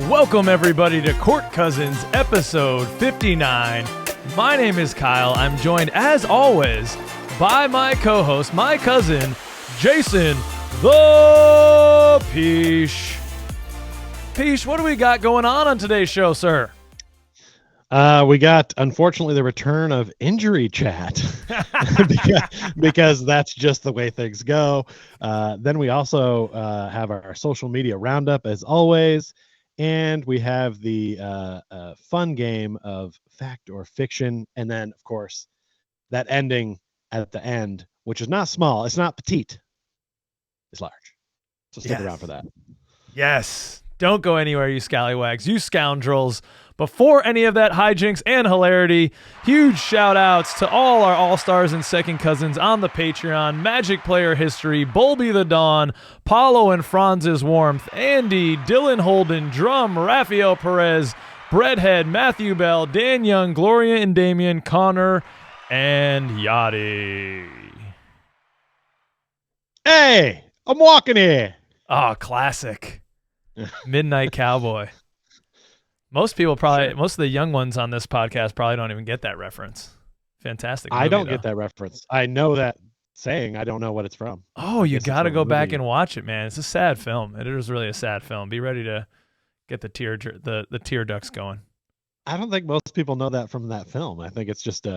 Welcome, everybody, to Court Cousins, episode 59. My name is Kyle. I'm joined, as always, by my co-host, my cousin, Jason the Peach. Peach, what do we got going on today's show, sir? We got, unfortunately, the return of injury chat because that's just the way things go. Then we also have our social media roundup, as always. And we have the fun game of fact or fiction. And then, of course, that ending at the end, which is not small. It's not petite. It's large. So stick around for that. Yes. Don't go anywhere, you scallywags, you scoundrels. Before any of that hijinks and hilarity, huge shout outs to all our all-stars and second cousins on the Patreon: Magic Player History, Bolby the Dawn, Paulo and Franz's Warmth, Andy, Dylan Holden, Drum, Rafael Perez, Breadhead, Matthew Bell, Dan Young, Gloria and Damien, Connor, and Yachty. Hey, I'm walking here. Oh, classic. Midnight Cowboy. Most people most of the young ones on this podcast probably don't even get that reference. Fantastic movie, I don't though. get that reference. I know that saying. I don't know what it's from. Oh, you got to go back and watch it, man. It's a sad film. It is really a sad film. Be ready to get the tear ducts going. I don't think most people know that from that film. I think it's just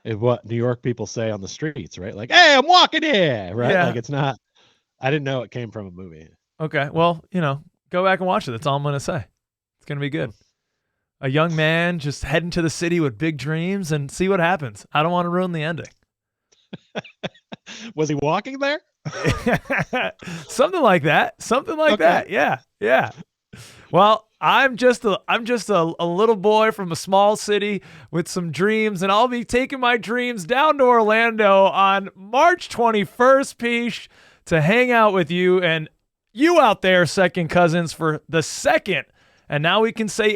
what New York people say on the streets, right? Like, hey, I'm walking here, right? Yeah. Like, it's not. I didn't know it came from a movie. Okay, well, go back and watch it. That's all I'm going to say. It's going to be good. A young man just heading to the city with big dreams and see what happens. I don't want to ruin the ending. Was he walking there? Something like that. Something like that. Yeah. Well, I'm just a little boy from a small city with some dreams, and I'll be taking my dreams down to Orlando on March 21st, Peach, to hang out with you and you out there, second cousins, for the second. And now we can say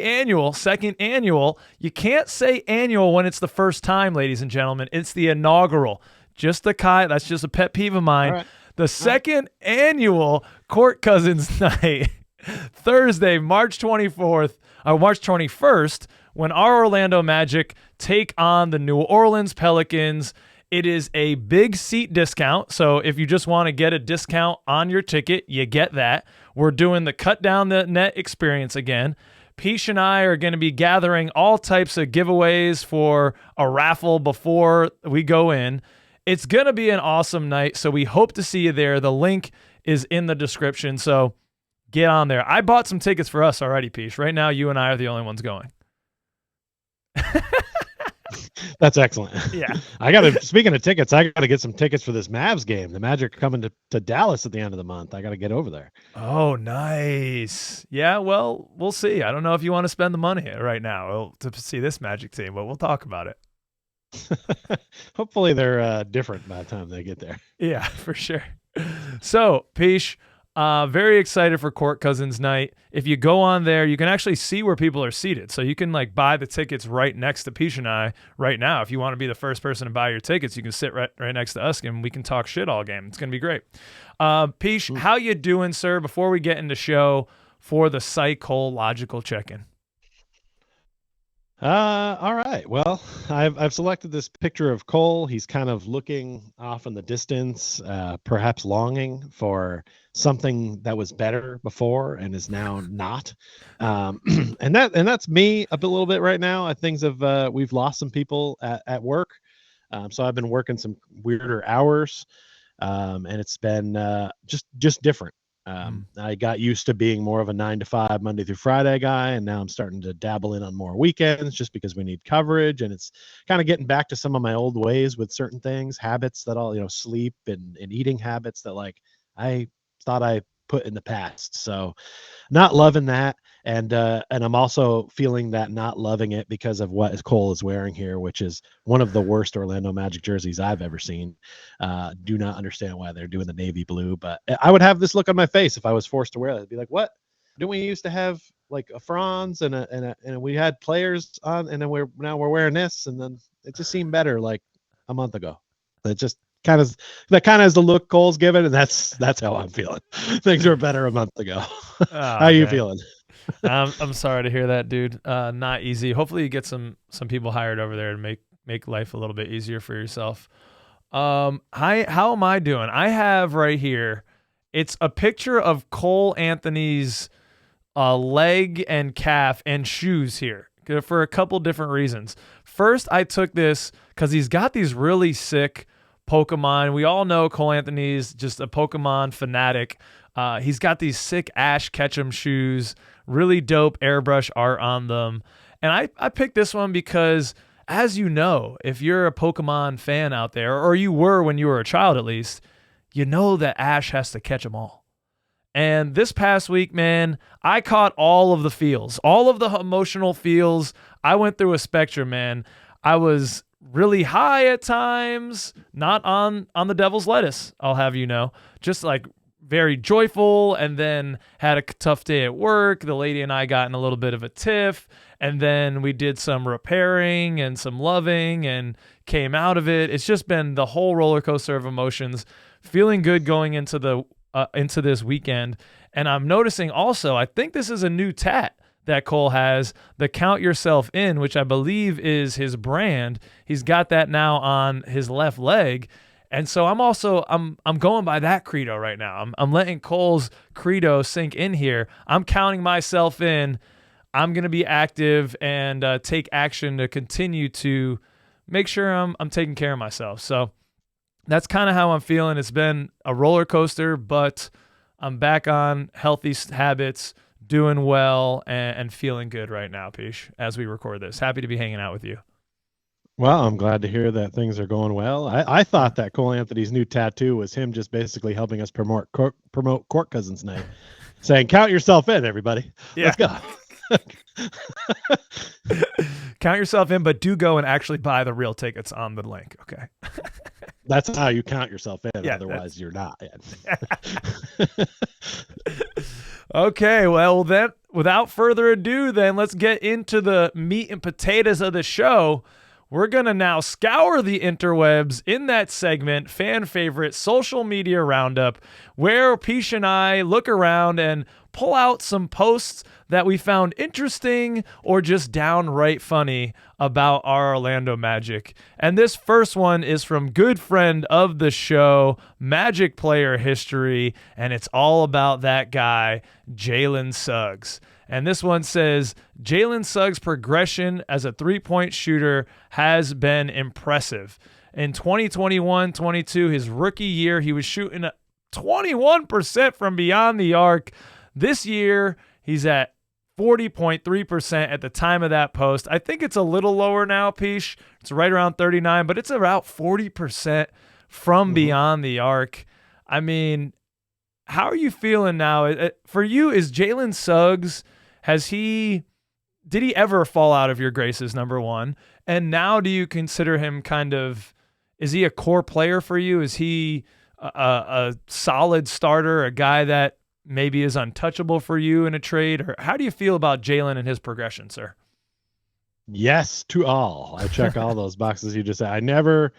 second annual. You can't say annual when it's the first time, ladies and gentlemen. It's the inaugural. That's just a pet peeve of mine. Right. The second annual Court Cousins night, Thursday, March 21st, when our Orlando Magic take on the New Orleans Pelicans. It is a big seat discount, so if you just want to get a discount on your ticket, you get that. We're doing the cut down the net experience again. Peach and I are going to be gathering all types of giveaways for a raffle before we go in. It's going to be an awesome night, so we hope to see you there. The link is in the description, so get on there. I bought some tickets for us already, Peach. Right now, you and I are the only ones going. That's excellent. Yeah. Speaking of tickets, I got to get some tickets for this Mavs game. The Magic are coming to Dallas at the end of the month. I got to get over there. Oh, nice. Yeah, well, we'll see. I don't know if you want to spend the money right now to see this Magic team, but we'll talk about it. Hopefully they're different by the time they get there. Yeah, for sure. So, Peach, very excited for Court Cousins night. If you go on there, you can actually see where people are seated. So you can buy the tickets right next to Peach and I right now. If you want to be the first person to buy your tickets, you can sit right next to us and we can talk shit all game. It's going to be great. Peach, how you doing, sir, before we get into show for the psychological check-in? All right. Well, I've selected this picture of Cole. He's kind of looking off in the distance, perhaps longing for something that was better before and is now not. And that's me a little bit right now. We've lost some people at work. So I've been working some weirder hours. And it's been just different. I got used to being more of a 9 to 5 Monday through Friday guy, and now I'm starting to dabble in on more weekends just because we need coverage, and it's kind of getting back to some of my old ways with certain things, habits that I'll, sleep and eating habits that I thought I put in the past. So not loving that. And I'm also feeling that not loving it because of what Cole is wearing here, which is one of the worst Orlando Magic jerseys I've ever seen. Do not understand why they're doing the navy blue, but I would have this look on my face if I was forced to wear that. I'd be like, what? Didn't we used to have a Franz and we had players on, and then we're wearing this, and then it just seemed better a month ago. It just kind of is the look Cole's given, and that's how I'm feeling. Things were better a month ago. How are you feeling? I'm sorry to hear that, dude. Not easy. Hopefully you get some people hired over there to make life a little bit easier for yourself. How am I doing? I have right here, it's a picture of Cole Anthony's leg and calf and shoes here for a couple different reasons. First, I took this because he's got these really sick Pokemon. We all know Cole Anthony's just a Pokemon fanatic. He's got these sick Ash Ketchum shoes, really dope airbrush art on them. And I picked this one because, as you know, if you're a Pokemon fan out there, or you were when you were a child at least, you know that Ash has to catch them all. And this past week, man, I caught all of the feels, all of the emotional feels. I went through a spectrum, man. I was really high at times, not on the devil's lettuce, I'll have you know. Just like very joyful, and then had a tough day at work. The lady and I got in a little bit of a tiff, and then we did some repairing and some loving and came out of it. It's just been the whole roller coaster of emotions, feeling good going into this weekend. And I'm noticing also, I think this is a new tat that Cole has, the Count Yourself In, which I believe is his brand. He's got that now on his left leg. And so I'm going by that credo right now. I'm letting Cole's credo sink in here. I'm counting myself in. I'm going to be active and take action to continue to make sure I'm taking care of myself. So that's kind of how I'm feeling. It's been a roller coaster, but I'm back on healthy habits, doing well, and feeling good right now, Pish, as we record this. Happy to be hanging out with you. Well, I'm glad to hear that things are going well. I thought that Cole Anthony's new tattoo was him just basically helping us promote Court Cousins Night, saying, count yourself in, everybody. Yeah. Let's go. Count yourself in, but do go and actually buy the real tickets on the link. Okay. That's how you count yourself in. Yeah, otherwise, you're not. Okay, well, then, without further ado, then let's get into the meat and potatoes of the show. We're going to now scour the interwebs in that segment, fan favorite social media roundup, where Pish and I look around and pull out some posts that we found interesting or just downright funny about our Orlando Magic. And this first one is from good friend of the show, Magic Player History, and it's all about that guy, Jalen Suggs. And this one says, Jalen Suggs' progression as a three-point shooter has been impressive. In 2021-22, his rookie year, he was shooting 21% from beyond the arc. This year, he's at 40.3% at the time of that post. I think it's a little lower now, Pish. It's right around 39, but it's about 40% from beyond the arc. I mean, how are you feeling now? For you, is Jalen Suggs, did he ever fall out of your graces, number one? And now do you consider him is he a core player for you? Is he a solid starter, a guy that maybe is untouchable for you in a trade? Or how do you feel about Jalen and his progression, sir? Yes, to all. I check all those boxes you just said. I never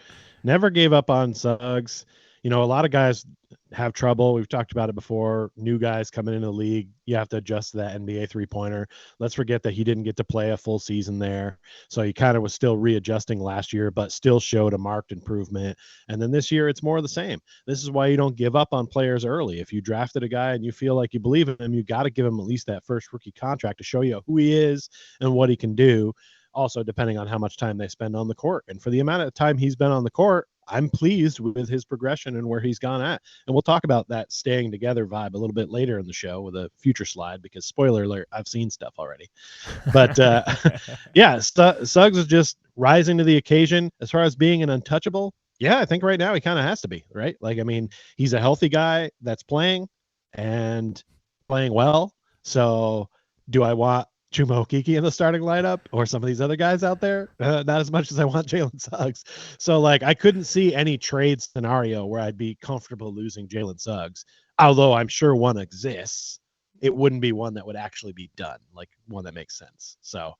gave up on Suggs. You know, a lot of guys have trouble. We've talked about it before. New guys coming into the league, you have to adjust to that NBA three-pointer. Let's forget that he didn't get to play a full season there. So he kind of was still readjusting last year, but still showed a marked improvement. And then this year, it's more of the same. This is why you don't give up on players early. If you drafted a guy and you feel like you believe in him, you got to give him at least that first rookie contract to show you who he is and what he can do. Also, depending on how much time they spend on the court. And for the amount of time he's been on the court, I'm pleased with his progression and where he's gone at. And we'll talk about that staying together vibe a little bit later in the show with a future slide, because spoiler alert, I've seen stuff already. But yeah, Suggs is just rising to the occasion as far as being an untouchable. Yeah, I think right now he kind of has to be, right? Like, I mean, he's a healthy guy that's playing and playing well. So do I want Chuma Okeke in the starting lineup or some of these other guys out there? Not as much as I want Jalen Suggs. So, like, I couldn't see any trade scenario where I'd be comfortable losing Jalen Suggs. Although I'm sure one exists, it wouldn't be one that would actually be done, like one that makes sense. So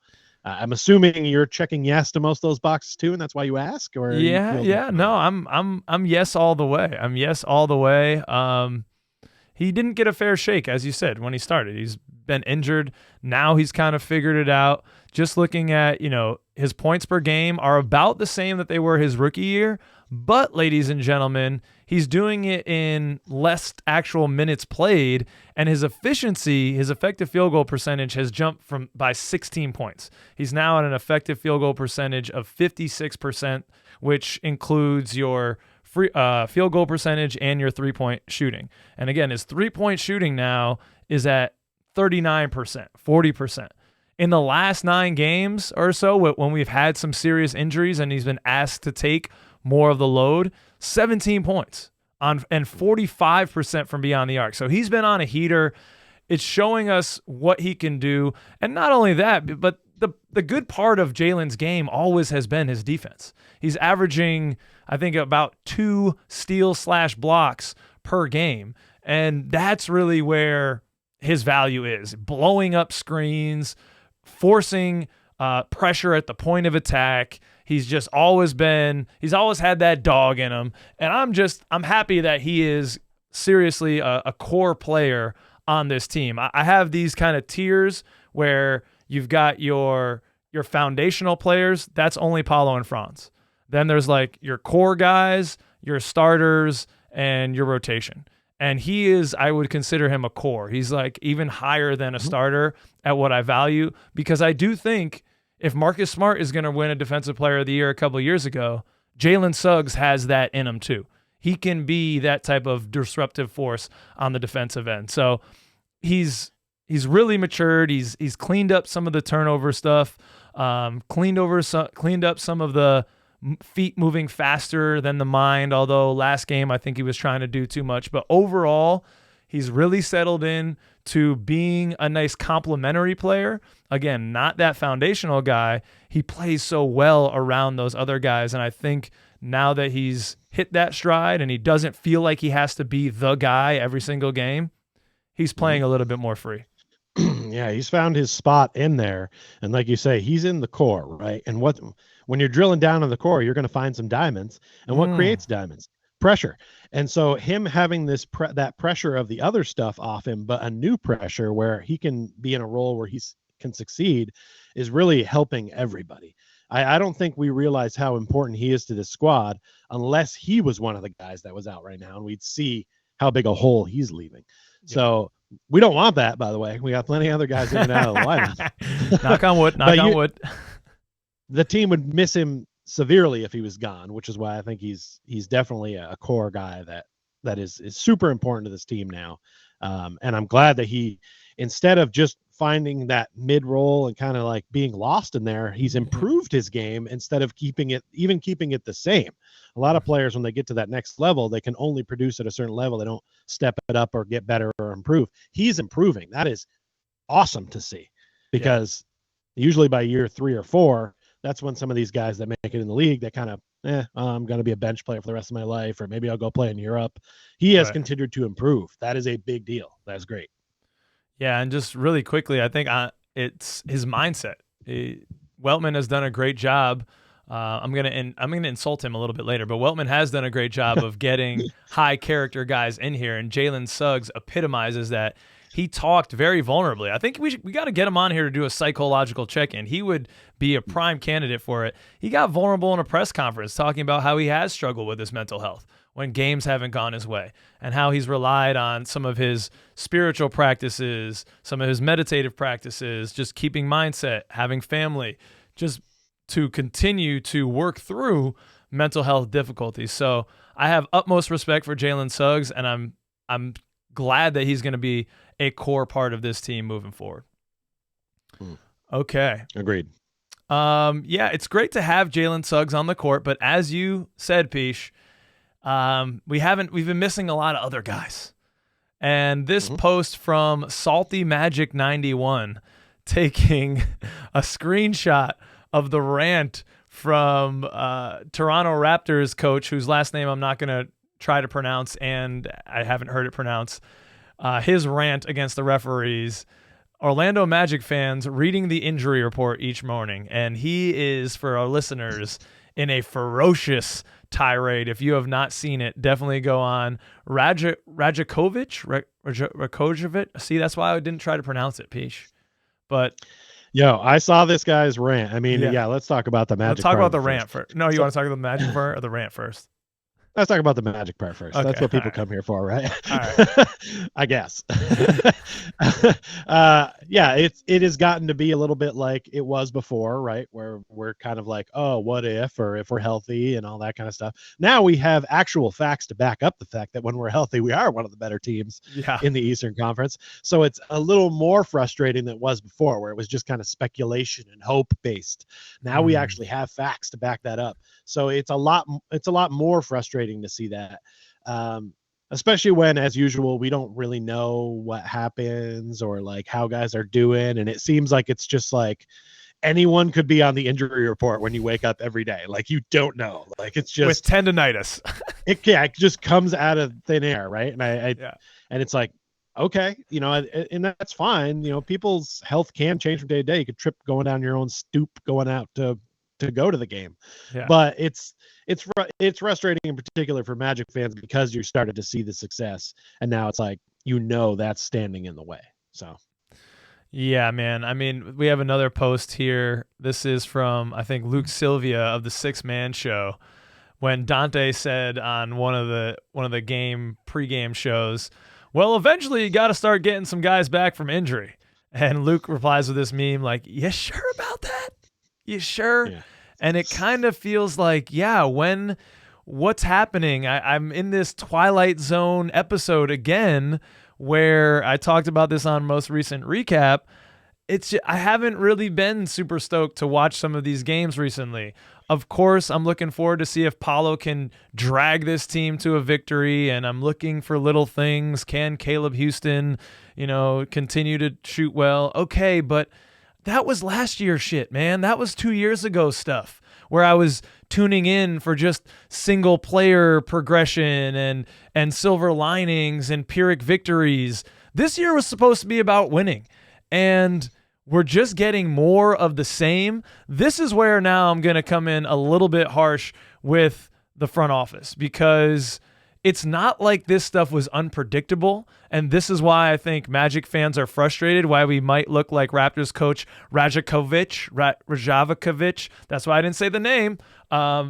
I'm assuming you're checking yes to most of those boxes too, and that's why you ask. Or yeah. No, I'm yes all the way. I'm yes all the way. he didn't get a fair shake, as you said, when he started. He's been injured. Now he's kind of figured it out. Just looking at, his points per game are about the same that they were his rookie year. But, ladies and gentlemen, he's doing it in less actual minutes played, and his efficiency, his effective field goal percentage has jumped by 16 points. He's now at an effective field goal percentage of 56%, which includes your free field goal percentage and your three-point shooting. And again, his three-point shooting now is at 39%, 40%. In the last 9 games or so, when we've had some serious injuries and he's been asked to take more of the load, 17 points and 45% from beyond the arc. So he's been on a heater. It's showing us what he can do. And not only that, but the good part of Jalen's game always has been his defense. He's averaging, I think, about 2 steals/blocks per game. And that's really where his value is. Blowing up screens, forcing pressure at the point of attack. He's always had that dog in him. And I'm happy that he is seriously a core player on this team. I have these kind of tiers where you've got your foundational players. That's only Paulo and Franz. Then there's like your core guys, your starters, and your rotation. And I would consider him a core. He's like even higher than a starter at what I value, because I do think if Marcus Smart is going to win a Defensive Player of the Year a couple of years ago, Jalen Suggs has that in him too. He can be that type of disruptive force on the defensive end. So he's really matured. He's cleaned up some of the turnover stuff, cleaned up some of the feet moving faster than the mind, although last game I think he was trying to do too much. But overall, he's really settled in to being a nice complementary player. Again, not that foundational guy. He plays so well around those other guys, and I think now that he's hit that stride and he doesn't feel like he has to be the guy every single game, he's playing a little bit more free. Yeah, he's found his spot in there. And like you say, he's in the core, right? And when you're drilling down in the core, you're going to find some diamonds. And what creates diamonds? Pressure. And so him having that pressure of the other stuff off him, but a new pressure where he can be in a role where he can succeed, is really helping everybody. I don't think we realize how important he is to this squad unless he was one of the guys that was out right now, and we'd see how big a hole he's leaving. Yeah. So we don't want that, by the way. We got plenty of other guys in and out of the lineup. Knock on wood. Knock on wood. The team would miss him severely if he was gone, which is why I think he's definitely a core guy that is super important to this team now. And I'm glad that he, instead of just finding that mid role and kind of like being lost in there, he's improved his game instead of keeping it the same. A lot of players, when they get to that next level, they can only produce at a certain level. They don't step it up or get better or improve. He's improving. That is awesome to see, because usually by year 3 or 4, that's when some of these guys that make it in the league, they kind of, I'm going to be a bench player for the rest of my life, or maybe I'll go play in Europe. He has continued to improve. That is a big deal. That's great. Yeah, and just really quickly, I think it's his mindset. Weltman has done a great job. I'm gonna insult him a little bit later, but Weltman has done a great job of getting high character guys in here, and Jalen Suggs epitomizes that. He talked very vulnerably. I think we got to get him on here to do a psychological check-in. He would be a prime candidate for it. He got vulnerable in a press conference talking about how he has struggled with his mental health when games haven't gone his way, and how he's relied on some of his spiritual practices, some of his meditative practices, just keeping mindset, having family, just to continue to work through mental health difficulties. So I have utmost respect for Jalen Suggs, and I'm glad that he's going to be a core part of this team moving forward. Okay. Agreed. Yeah, it's great to have Jalen Suggs on the court, but as you said, Peesh, we've been missing a lot of other guys. And this post from Salty Magic 91 taking a screenshot of the rant from Toronto Raptors coach, whose last name I'm not going to try to pronounce, and I haven't heard it pronounced, his rant against the referees. Orlando Magic fans reading the injury report each morning, and he is, for our listeners, in a ferocious tirade. If you have not seen it, definitely go on Rajakovic, Rakojevic. See, that's why I didn't try to pronounce it, Peach. But Yo, I saw this guy's rant. I mean, Yeah. yeah, let's talk about the Magic. let's talk part about of the it rant first. No, you want to talk about the Magic part or the rant first? Let's talk about the Magic part first. Okay, That's what people all right. come here for, right? All right. I guess. Yeah, it has gotten to be a little bit like it was before, right? Where we're kind of like, oh, what if, or if we're healthy and all that kind of stuff. Now we have actual facts to back up the fact that when we're healthy, we are one of the better teams Yeah. in the Eastern Conference. So it's a little more frustrating than it was before, where it was just kind of speculation and hope based. Now we actually have facts to back that up. So it's a lot more frustrating to see that, especially when, as usual, we don't really know what happens or like how guys are doing, and it seems like it's just like anyone could be on the injury report when you wake up every day. Like you don't know, like it's just With tendonitis. it just comes out of thin air, right? And and it's like, okay, and that's fine. People's health can change from day to day. You could trip going down your own stoop going out to go to the game. Yeah. But it's frustrating in particular for Magic fans because you started to see the success, and now it's like that's standing in the way. So Yeah, man. I mean, we have another post here. This is from, I think, Luke Sylvia of the Six Man Show, when Dante said on one of the pregame shows, well, eventually you got to start getting some guys back from injury. And Luke replies with this meme like, you sure about that? You sure? Yeah. And it kind of feels like, yeah, what's happening? I'm in this Twilight Zone episode again, where I talked about this on most recent recap. I haven't really been super stoked to watch some of these games recently. Of course, I'm looking forward to see if Paolo can drag this team to a victory, and I'm looking for little things. Can Caleb Houstan, continue to shoot well? Okay, but that was last year's shit, man. That was 2 years ago stuff, where I was tuning in for just single player progression and silver linings and Pyrrhic victories. This year was supposed to be about winning, and we're just getting more of the same. This is where now I'm going to come in a little bit harsh with the front office, because it's not like this stuff was unpredictable, and this is why I think Magic fans are frustrated, why we might look like Raptors coach Rajakovic. That's why I didn't say the name.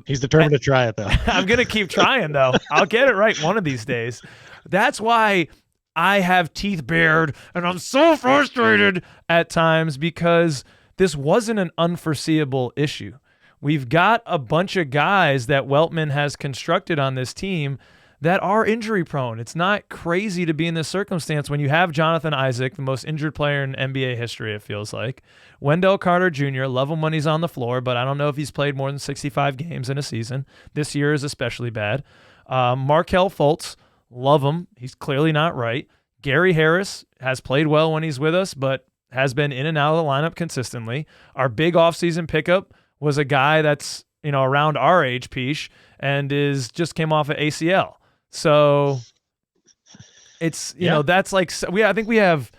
He's determined to try it, though. I'm going to keep trying, though. I'll get it right one of these days. That's why I have teeth bared, and I'm so frustrated at times, because this wasn't an unforeseeable issue. We've got a bunch of guys that Weltman has constructed on this team that are injury prone. It's not crazy to be in this circumstance when you have Jonathan Isaac, the most injured player in NBA history, it feels like. Wendell Carter Jr., love him when he's on the floor, but I don't know if he's played more than 65 games in a season. This year is especially bad. Markelle Fultz, love him. He's clearly not right. Gary Harris has played well when he's with us, but has been in and out of the lineup consistently. Our big offseason pickup was a guy that's around our age, Peach, and just came off of ACL. So it's, that's like, I think we have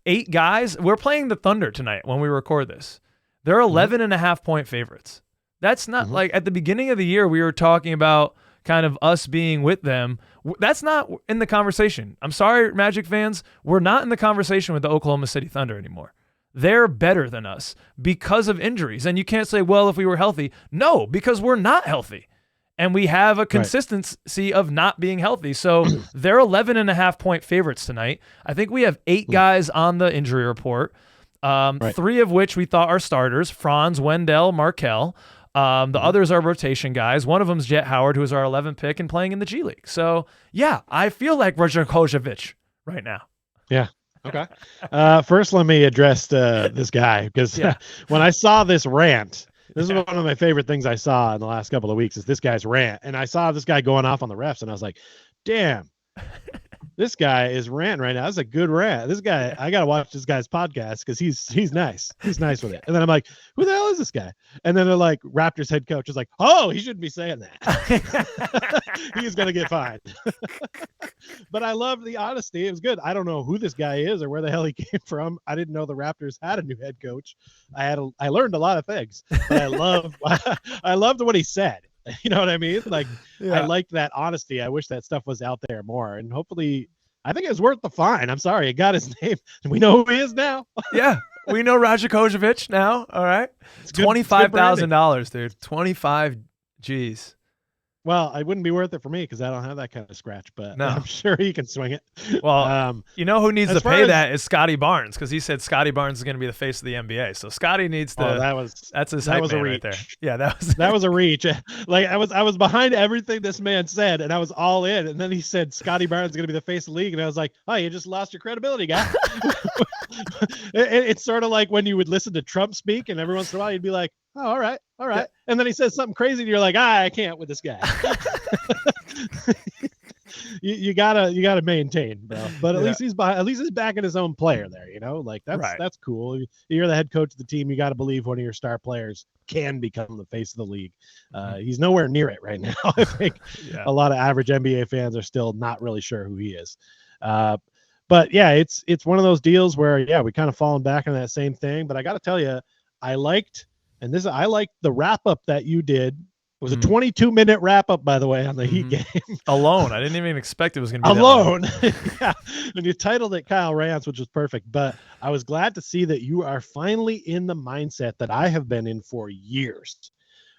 8 guys. We're playing the Thunder tonight when we record this. They're 11 and a half point favorites. That's not like at the beginning of the year, we were talking about kind of us being with them. That's not in the conversation. I'm sorry, Magic fans. We're not in the conversation with the Oklahoma City Thunder anymore. They're better than us because of injuries. And you can't say, well, if we were healthy. No, because we're not healthy. And we have a consistency of not being healthy. So they're 11 and a half point favorites tonight. I think we have 8 guys on the injury report, 3 of which we thought are starters: Franz, Wendell, Markelle. The others are rotation guys. One of them's Jet Howard, who is our 11th pick and playing in the G League. So, yeah, I feel like Rajakovic right now. Yeah. Okay. First, let me address this guy, because when I saw this rant, this is one of my favorite things I saw in the last couple of weeks, is this guy's rant. And I saw this guy going off on the refs, and I was like, damn, this guy is ranting right now. That's a good rant. This guy, I got to watch this guy's podcast, because he's nice. He's nice with it. And then I'm like, who the hell is this guy? And then they're like, Raptors head coach is like, oh, he shouldn't be saying that. He's going to get fined. But I love the honesty. It was good. I don't know who this guy is or where the hell he came from. I didn't know the Raptors had a new head coach. I learned a lot of things, but I loved what he said. You know what I mean? Like, I liked that honesty. I wish that stuff was out there more, and hopefully I think it was worth the fine. I'm sorry. It got his name. We know who he is now. Yeah. We know Roger Kojovic now. All right. It's $25,000, dude. 25 G's. Well, it wouldn't be worth it for me because I don't have that kind of scratch, but no. I'm sure he can swing it. Well, you know who needs to pay that is Scotty Barnes, because he said Scotty Barnes is going to be the face of the NBA. So Scotty needs to. That's his hype man right there. Yeah, that was a reach. Like I was behind everything this man said, and I was all in. And then he said Scotty Barnes is going to be the face of the league, and I was like, oh, you just lost your credibility, guy. It's sort of like when you would listen to Trump speak, and every once in a while you'd be like, oh, all right. And then he says something crazy, and you're like, I can't with this guy. you gotta maintain, bro. But at least he's backing his own player there. You know, like that's cool. You're the head coach of the team. You got to believe one of your star players can become the face of the league. He's nowhere near it right now. I think a lot of average NBA fans are still not really sure who he is. But yeah, it's one of those deals where we kind of fallen back on that same thing. But I got to tell you, I liked the wrap up that you did. It was a 22-minute wrap up, by the way, on the Heat game. Alone. I didn't even expect it was going to be alone. Yeah. And you titled it Kyle Rants, which was perfect. But I was glad to see that you are finally in the mindset that I have been in for years,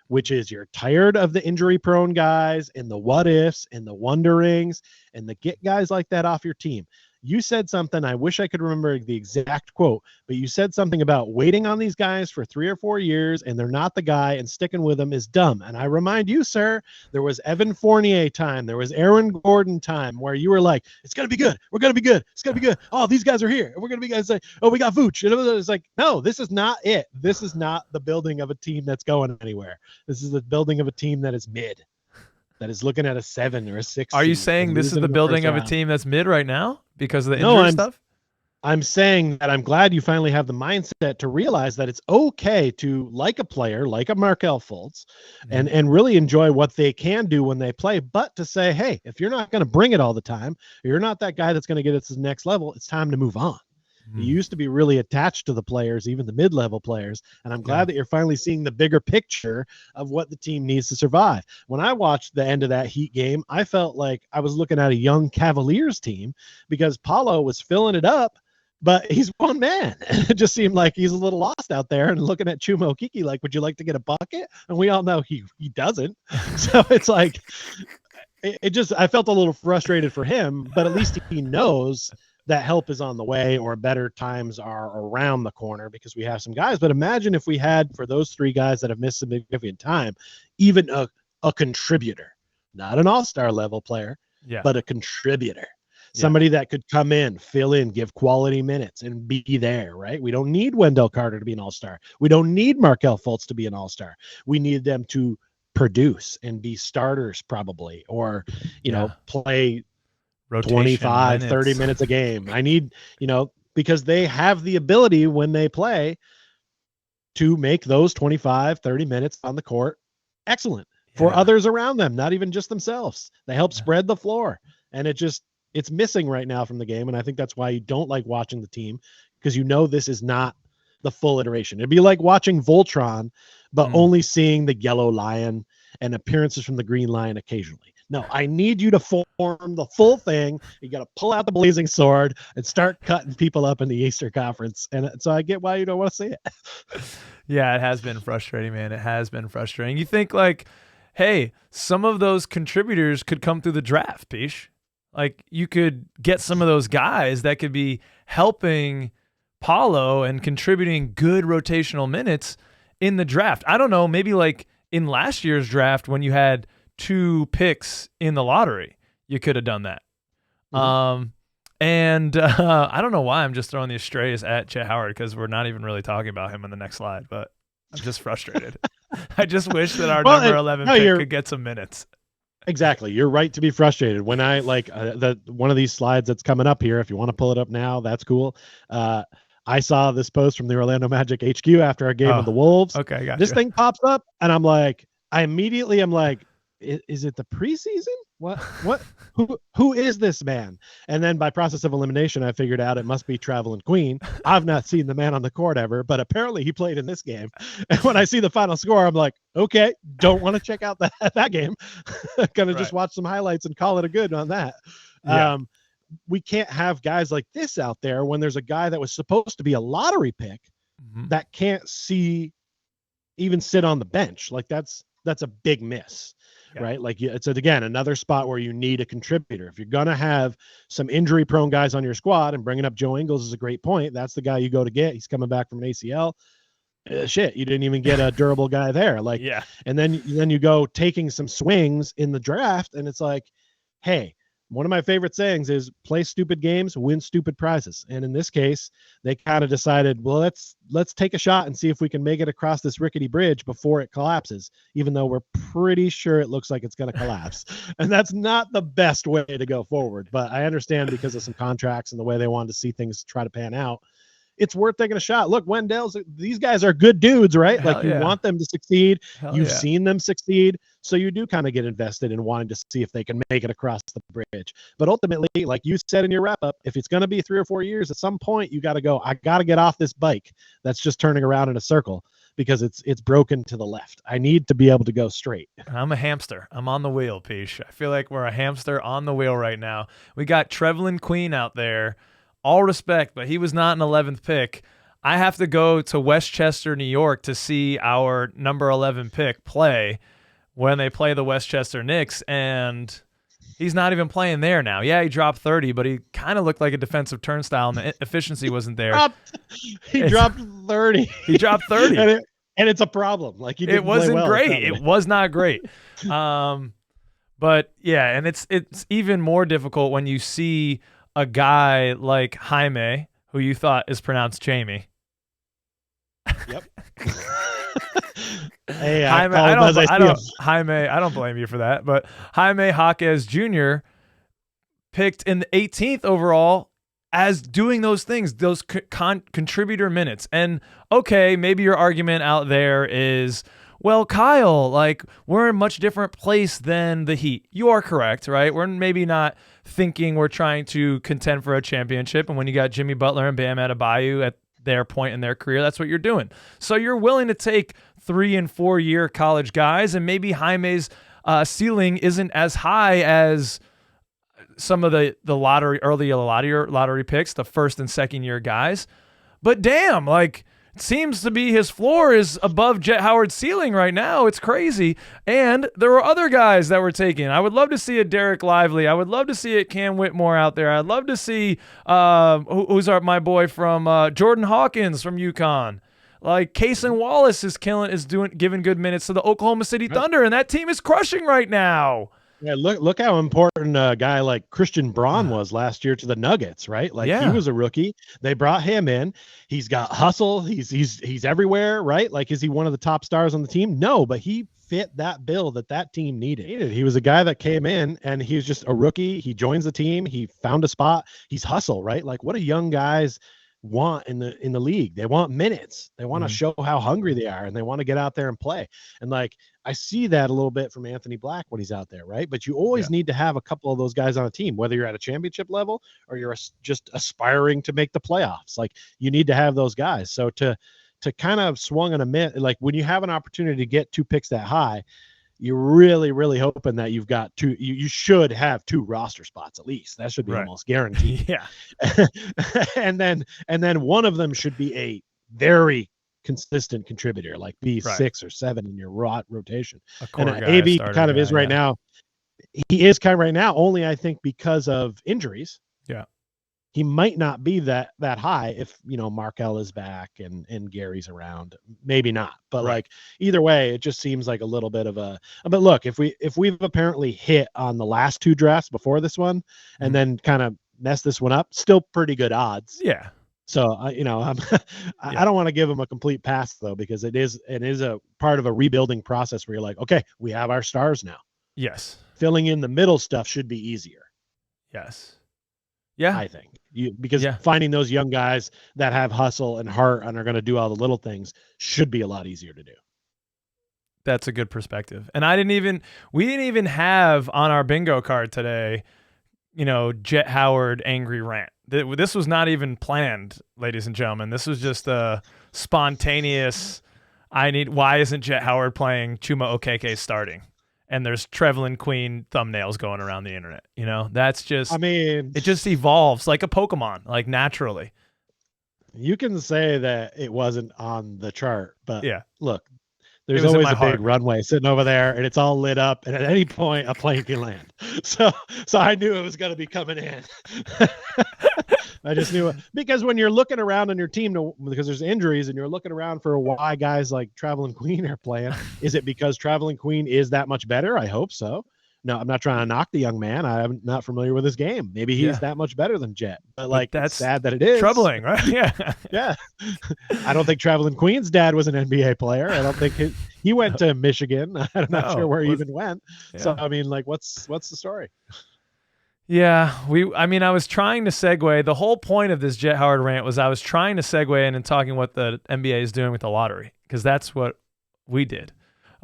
which is you're tired of the injury-prone guys and the what-ifs and the wonderings and the get guys like that off your team. You said something, I wish I could remember the exact quote, but you said something about waiting on these guys for 3 or 4 years and they're not the guy and sticking with them is dumb. And I remind you, sir, there was Evan Fournier time. There was Aaron Gordon time where you were like, it's going to be good. We're going to be good. It's going to be good. Oh, these guys are here. And we're going to be guys like, oh, we got Vooch. And it's like, no, this is not it. This is not the building of a team that's going anywhere. This is the building of a team that is mid. That is looking at a 7 or a 6. Are you saying this is the building of a team that's mid right now because of the injury stuff? I'm saying that I'm glad you finally have the mindset to realize that it's okay to like a player, like a Markelle Fultz, and really enjoy what they can do when they play, but to say, hey, if you're not going to bring it all the time, you're not that guy that's going to get us to the next level, it's time to move on. You used to be really attached to the players, even the mid-level players, and I'm glad that you're finally seeing the bigger picture of what the team needs to survive. When I watched the end of that Heat game, I felt like I was looking at a young Cavaliers team because Paulo was filling it up, but he's one man. It just seemed like he's a little lost out there and looking at Chuma Okeke like, would you like to get a bucket? And we all know he doesn't. So it's like I felt a little frustrated for him, but at least he knows that help is on the way or better times are around the corner because we have some guys. But imagine if we had, for those 3 guys that have missed significant time, even a contributor, not an all-star level player, but a contributor, somebody that could come in, fill in, give quality minutes and be there, right? We don't need Wendell Carter to be an all-star. We don't need Markelle Fultz to be an all-star. We need them to produce and be starters probably, or, play rotation 25, 30 minutes a game. I need, because they have the ability when they play to make those 25, 30 minutes on the court excellent for others around them, not even just themselves. They help spread the floor. And it's missing right now from the game. And I think that's why you don't like watching the team, because this is not the full iteration. It'd be like watching Voltron, but only seeing the yellow lion and appearances from the green lion occasionally. No, I need you to form the full thing. You got to pull out the blazing sword and start cutting people up in the Eastern Conference. And so I get why you don't want to see it. Yeah, it has been frustrating, man. It has been frustrating. You think like, hey, some of those contributors could come through the draft, Pish. Like you could get some of those guys that could be helping Paulo and contributing good rotational minutes in the draft. I don't know, maybe like in last year's draft when you had 2 picks in the lottery, you could have done that. I don't know why I'm just throwing these strays at Chet Howard because we're not even really talking about him on the next slide, but I'm just frustrated. I just wish that our number 11 pick could get some minutes. Exactly. You're right to be frustrated. When I one of these slides that's coming up here, if you want to pull it up now, that's cool. I saw this post from the Orlando Magic HQ after our game with the Wolves. Okay, gotcha. This thing pops up and I'm like, is it the preseason? What, who is this man? And then by process of elimination, I figured out it must be Traveling Queen. I've not seen the man on the court ever, but apparently he played in this game. And when I see the final score, I'm like, okay, don't want to check out that game. Gonna just watch some highlights and call it a good on that. Yeah. we can't have guys like this out there when there's a guy that was supposed to be a lottery pick that can't even sit on the bench. Like that's a big miss, right? Like it's again another spot where you need a contributor. If you're gonna have some injury prone guys on your squad, and bringing up Joe Ingles is a great point. That's the guy you go to get. He's coming back from an ACL. Shit, you didn't even get a durable guy there. Like, and then you go taking some swings in the draft, and it's like, hey, one of my favorite sayings is play stupid games, win stupid prizes. And in this case, they kind of decided, well, let's take a shot and see if we can make it across this rickety bridge before it collapses, even though we're pretty sure it looks like it's going to collapse. And that's not the best way to go forward. But I understand because of some contracts and the way they wanted to see things try to pan out. It's worth taking a shot. Look, these guys are good dudes, right? Like you want them to succeed. You've seen them succeed. So you do kind of get invested in wanting to see if they can make it across the bridge. But ultimately, like you said in your wrap up, if it's going to be 3 or 4 years, at some point you got to go, I got to get off this bike that's just turning around in a circle because it's broken to the left. I need to be able to go straight. I'm a hamster. I'm on the wheel, Peach. I feel like we're a hamster on the wheel right now. We got Trevlin Queen out there. All respect, but he was not an 11th pick. I have to go to Westchester, New York to see our number 11 pick play when they play the Westchester Knicks, and he's not even playing there now. Yeah, he dropped 30, but he kind of looked like a defensive turnstile, and the efficiency wasn't there. He dropped 30. He dropped 30. and it's a problem. Like it wasn't well, great. It was not great. But, yeah, and it's even more difficult when you see a guy like Jaime, who you thought is pronounced Jamie. Yep. Hey, Jaime, I don't blame you for that, but Jaime Jaquez Jr. picked in the 18th overall as doing those things, those contributor minutes. And okay, maybe your argument out there is, well, Kyle, like we're in a much different place than the Heat. You are correct, right? We're maybe not thinking we're trying to contend for a championship. And when you got Jimmy Butler and Bam Adebayo at their point in their career, that's what you're doing. So you're willing to take 3 and 4 year college guys, and maybe Jaime's ceiling isn't as high as some of the early lottery picks, the first and second year guys. But damn, like, it seems to be his floor is above Jet Howard's ceiling right now. It's crazy. And there were other guys that were taken. I would love to see a Derek Lively. I would love to see a Cam Whitmore out there. I'd love to see my boy from Jordan Hawkins from UConn. Like Cason Wallace is giving good minutes to the Oklahoma City Thunder, and that team is crushing right now. Yeah, look how important a guy like Christian Braun was last year to the Nuggets, right? Like he was a rookie. They brought him in. He's got hustle. He's everywhere, right? Like, is he one of the top stars on the team? No, but he fit that bill that team needed. He was a guy that came in and he was just a rookie. He joins the team. He found a spot. He's hustle, right? Like, what do young guys want in the league? They want minutes. They want to show how hungry they are, and they want to get out there and play. And like, I see that a little bit from Anthony Black when he's out there, right? But you always need to have a couple of those guys on a team, whether you're at a championship level or you're just aspiring to make the playoffs. Like, you need to have those guys. So to kind of swung on a minute, like when you have an opportunity to get 2 picks that high, you're really, really hoping that you've got 2. You should have 2 roster spots at least. That should be almost guaranteed. Yeah. and then one of them should be a very consistent contributor, like be 6 or 7 in your rotation. And AB kind of is right now. He is kind of right now, only I think because of injuries. Yeah. He might not be that high if, Markel is back and Gary's around. Maybe not. But like either way, it just seems like a little bit of a. But look, if we've apparently hit on the last 2 drafts before this one, and then kind of mess this one up, still pretty good odds. Yeah. So I don't want to give him a complete pass though, because it is a part of a rebuilding process where you're like, okay, we have our stars now. Yes. Filling in the middle stuff should be easier. Yes. Yeah. I think because finding those young guys that have hustle and heart and are going to do all the little things should be a lot easier to do. That's a good perspective. And we didn't even have on our bingo card today, Jet Howard angry rant. This was not even planned, ladies and gentlemen. This was just a spontaneous, why isn't Jet Howard playing Chuma Okeke starting? and there's Trevelyan Queen thumbnails going around the internet. That's just, I mean, it just evolves like a Pokemon, like naturally. You can say that it wasn't on the chart, but Yeah. look, there's always a big runway sitting over there, and it's all lit up, and at any point a plane can land. So I knew it was going to be coming in. I just knew it, because when you're looking around on your team because there's injuries, and you're looking around for why guys like Trevelyan Queen are playing, is it because Trevelyan Queen is that much better? I hope so. No, I'm not trying to knock the young man. I'm not familiar with his game. Maybe he's that much better than Jet. But that's sad that it is. Troubling, right? Yeah. Yeah. I don't think Trevelyan Queen's dad was an NBA player. I don't think he went to Michigan. I'm not sure where he even went. Yeah. So, I mean, like, what's the story? Yeah, I was trying to segue. The whole point of this Jet Howard rant was I was trying to segue in and talking what the NBA is doing with the lottery, because that's what we did.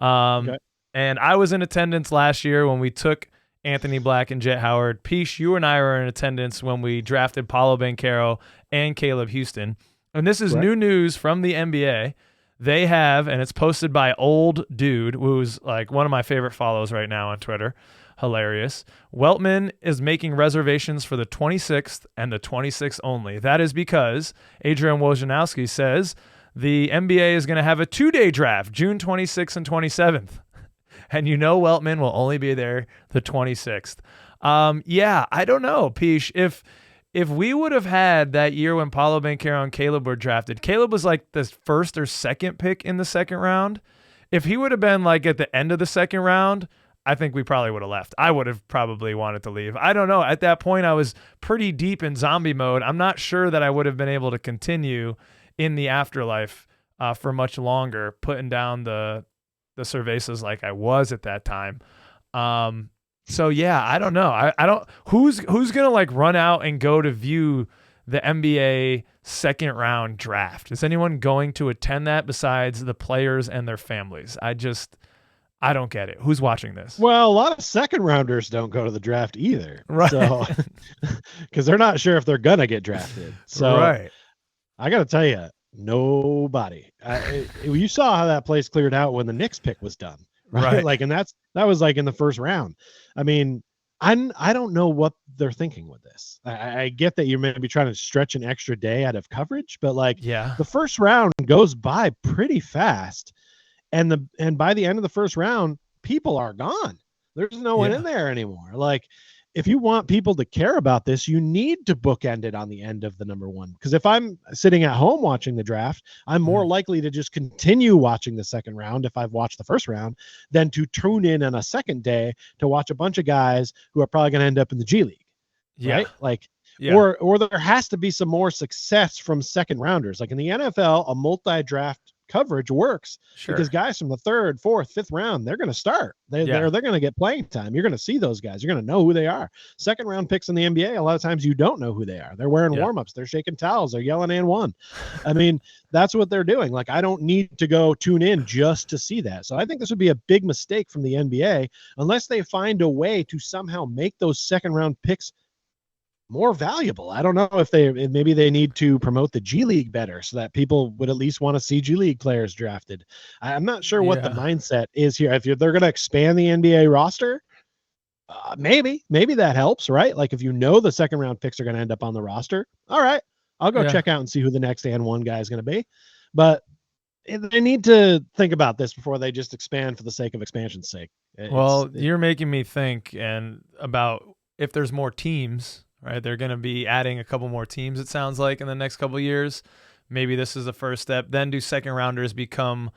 Okay. And I was in attendance last year when we took Anthony Black and Jet Howard. Peace, you and I were in attendance when we drafted Paolo Banchero and Caleb Houstan. And this is new news from the NBA. They have, and it's posted by Old Dude, who's like one of my favorite follows right now on Twitter. Hilarious. Weltman is making reservations for the 26th and the 26th only. That is because Adrian Wojnarowski says the NBA is going to have a 2-day draft, June 26th and 27th. And Weltman will only be there the 26th. I don't know, Peach. If we would have had that year when Paolo Banchero and Caleb were drafted, Caleb was like the first or second pick in the second round. If he would have been like at the end of the second round, I think we probably would have left. I would have probably wanted to leave. I don't know. At that point, I was pretty deep in zombie mode. I'm not sure that I would have been able to continue in the afterlife for much longer, putting down the cervezas like I was at that time. So yeah, I don't know. I don't, who's going to like run out and go to view the NBA second round draft? Is anyone going to attend that besides the players and their families? I don't get it. Who's watching this? Well, a lot of second rounders don't go to the draft either. Right. So, because they're not sure if they're going to get drafted. So right. I got to tell you, nobody. You saw how that place cleared out when the Knicks pick was done, right? Like, and that was like in the first round. I mean, I don't know what they're thinking with this. I get that you're maybe trying to stretch an extra day out of coverage, but like, the first round goes by pretty fast, and by the end of the first round, people are gone. There's no one in there anymore. Like, if you want people to care about this, you need to bookend it on the end of the number one. Because if I'm sitting at home watching the draft, I'm more likely to just continue watching the second round if I've watched the first round than to tune in on a second day to watch a bunch of guys who are probably going to end up in the G League. Right? Like, or there has to be some more success from second rounders. Like in the NFL, a multi-draft coverage works because guys from the third, fourth, fifth round, they're going to start. They're going to get playing time. You're going to see those guys. You're going to know who they are. Second round picks in the NBA, a lot of times you don't know who they are. They're wearing warm-ups. They're shaking towels. They're yelling and one. I mean, that's what they're doing. Like, I don't need to go tune in just to see that. So I think this would be a big mistake from the NBA unless they find a way to somehow make those second round picks more valuable. I don't know if maybe they need to promote the G League better so that people would at least want to see G League players drafted. I'm not sure what the mindset is here. If they're going to expand the NBA roster, maybe that helps, right? Like if you know the second round picks are going to end up on the roster, all right, I'll go check out and see who the next and one guy is going to be. But they need to think about this before they just expand for the sake of expansion's sake. You're making me think about if there's more teams. Right, they're going to be adding a couple more teams, it sounds like, in the next couple of years. Maybe this is the first step. Then do second rounders become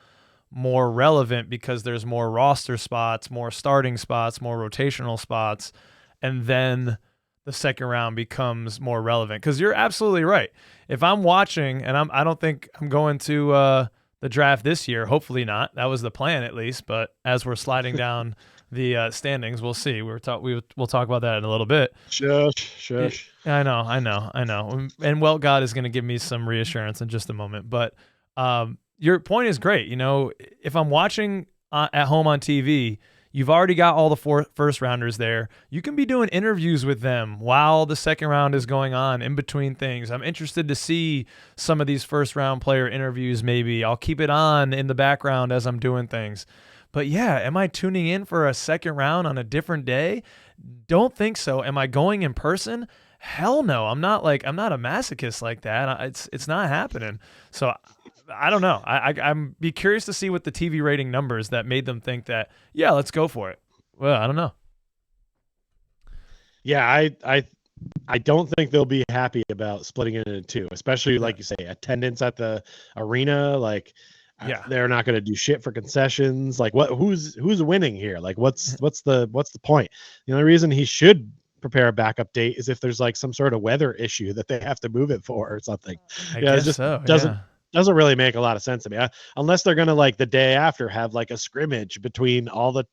more relevant because there's more roster spots, more starting spots, more rotational spots, and then the second round becomes more relevant? Because you're absolutely right. If I'm watching, and I don't think I'm going to the draft this year, hopefully not. That was the plan at least. But as we're sliding down the standings, we'll see. We'll talk about that in a little bit. Shush. I know. And Welt God is going to give me some reassurance in just a moment. But your point is great. If I'm watching at home on TV, you've already got all the first rounders there. You can be doing interviews with them while the second round is going on in between things. I'm interested to see some of these first round player interviews. Maybe I'll keep it on in the background as I'm doing things. But yeah, am I tuning in for a second round on a different day? Don't think so. Am I going in person? Hell no. I'm not a masochist like that. It's not happening. So I don't know. I'm be curious to see what the TV rating numbers that made them think that, yeah, let's go for it. Well, I don't know. Yeah, I don't think they'll be happy about splitting it into two, especially like you say, attendance at the arena. Like, they're not going to do shit for concessions. Like, who's winning here? Like, what's the point? The only reason he should prepare a backup date is if there's like some sort of weather issue that they have to move it for or something. I guess it just so. Doesn't really make a lot of sense to me. Unless they're going to like the day after have like a scrimmage between all the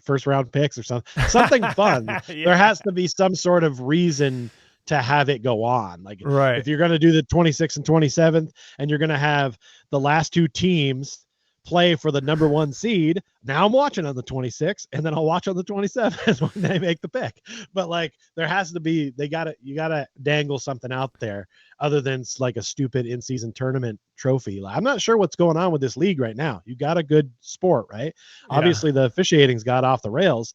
first round picks or something fun. There has to be some sort of reason to have it go on. Like, if you're going to do the 26th and 27th and you're going to have the last two teams play for the number 1 seed, now I'm watching on the 26th and then I'll watch on the 27th when they make the pick. But like, there has to be, you gotta dangle something out there other than like a stupid in-season tournament trophy. I'm not sure what's going on with this league right now. You got a good sport, right? Yeah. Obviously the officiating's got off the rails.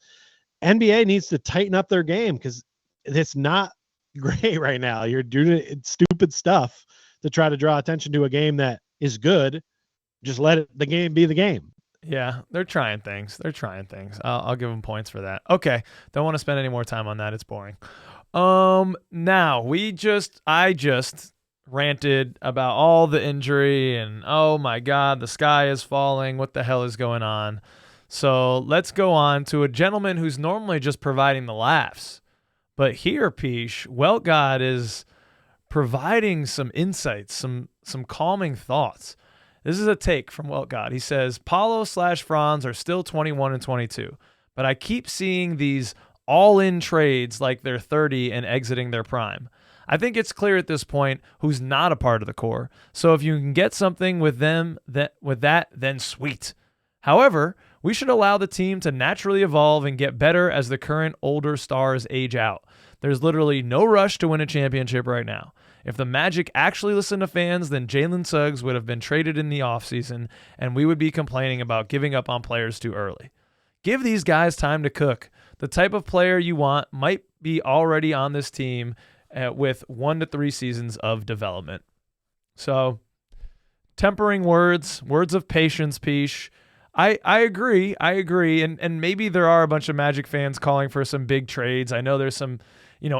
NBA needs to tighten up their game because it's not great right now. You're doing stupid stuff to try to draw attention to a game that is good. Just let the game be the game. Yeah, they're trying things. I'll give them points for that. Okay, don't want to spend any more time on that. It's boring. Now I just ranted about all the injury and oh my God, the sky is falling. What the hell is going on? So let's go on to a gentleman who's normally just providing the laughs. But here, Peesh, Weltgod is providing some insights, some calming thoughts. This is a take from Weltgod. He says, Paulo/Franz are still 21 and 22, but I keep seeing these all-in trades like they're 30 and exiting their prime. I think it's clear at this point who's not a part of the core. So if you can get something with them, then sweet. However, we should allow the team to naturally evolve and get better as the current older stars age out. There's literally no rush to win a championship right now. If the Magic actually listened to fans, then Jalen Suggs would have been traded in the offseason, and we would be complaining about giving up on players too early. Give these guys time to cook. The type of player you want might be already on this team with 1 to 3 seasons of development. So, tempering words of patience, Peesh. I agree, and maybe there are a bunch of Magic fans calling for some big trades. I know there's some,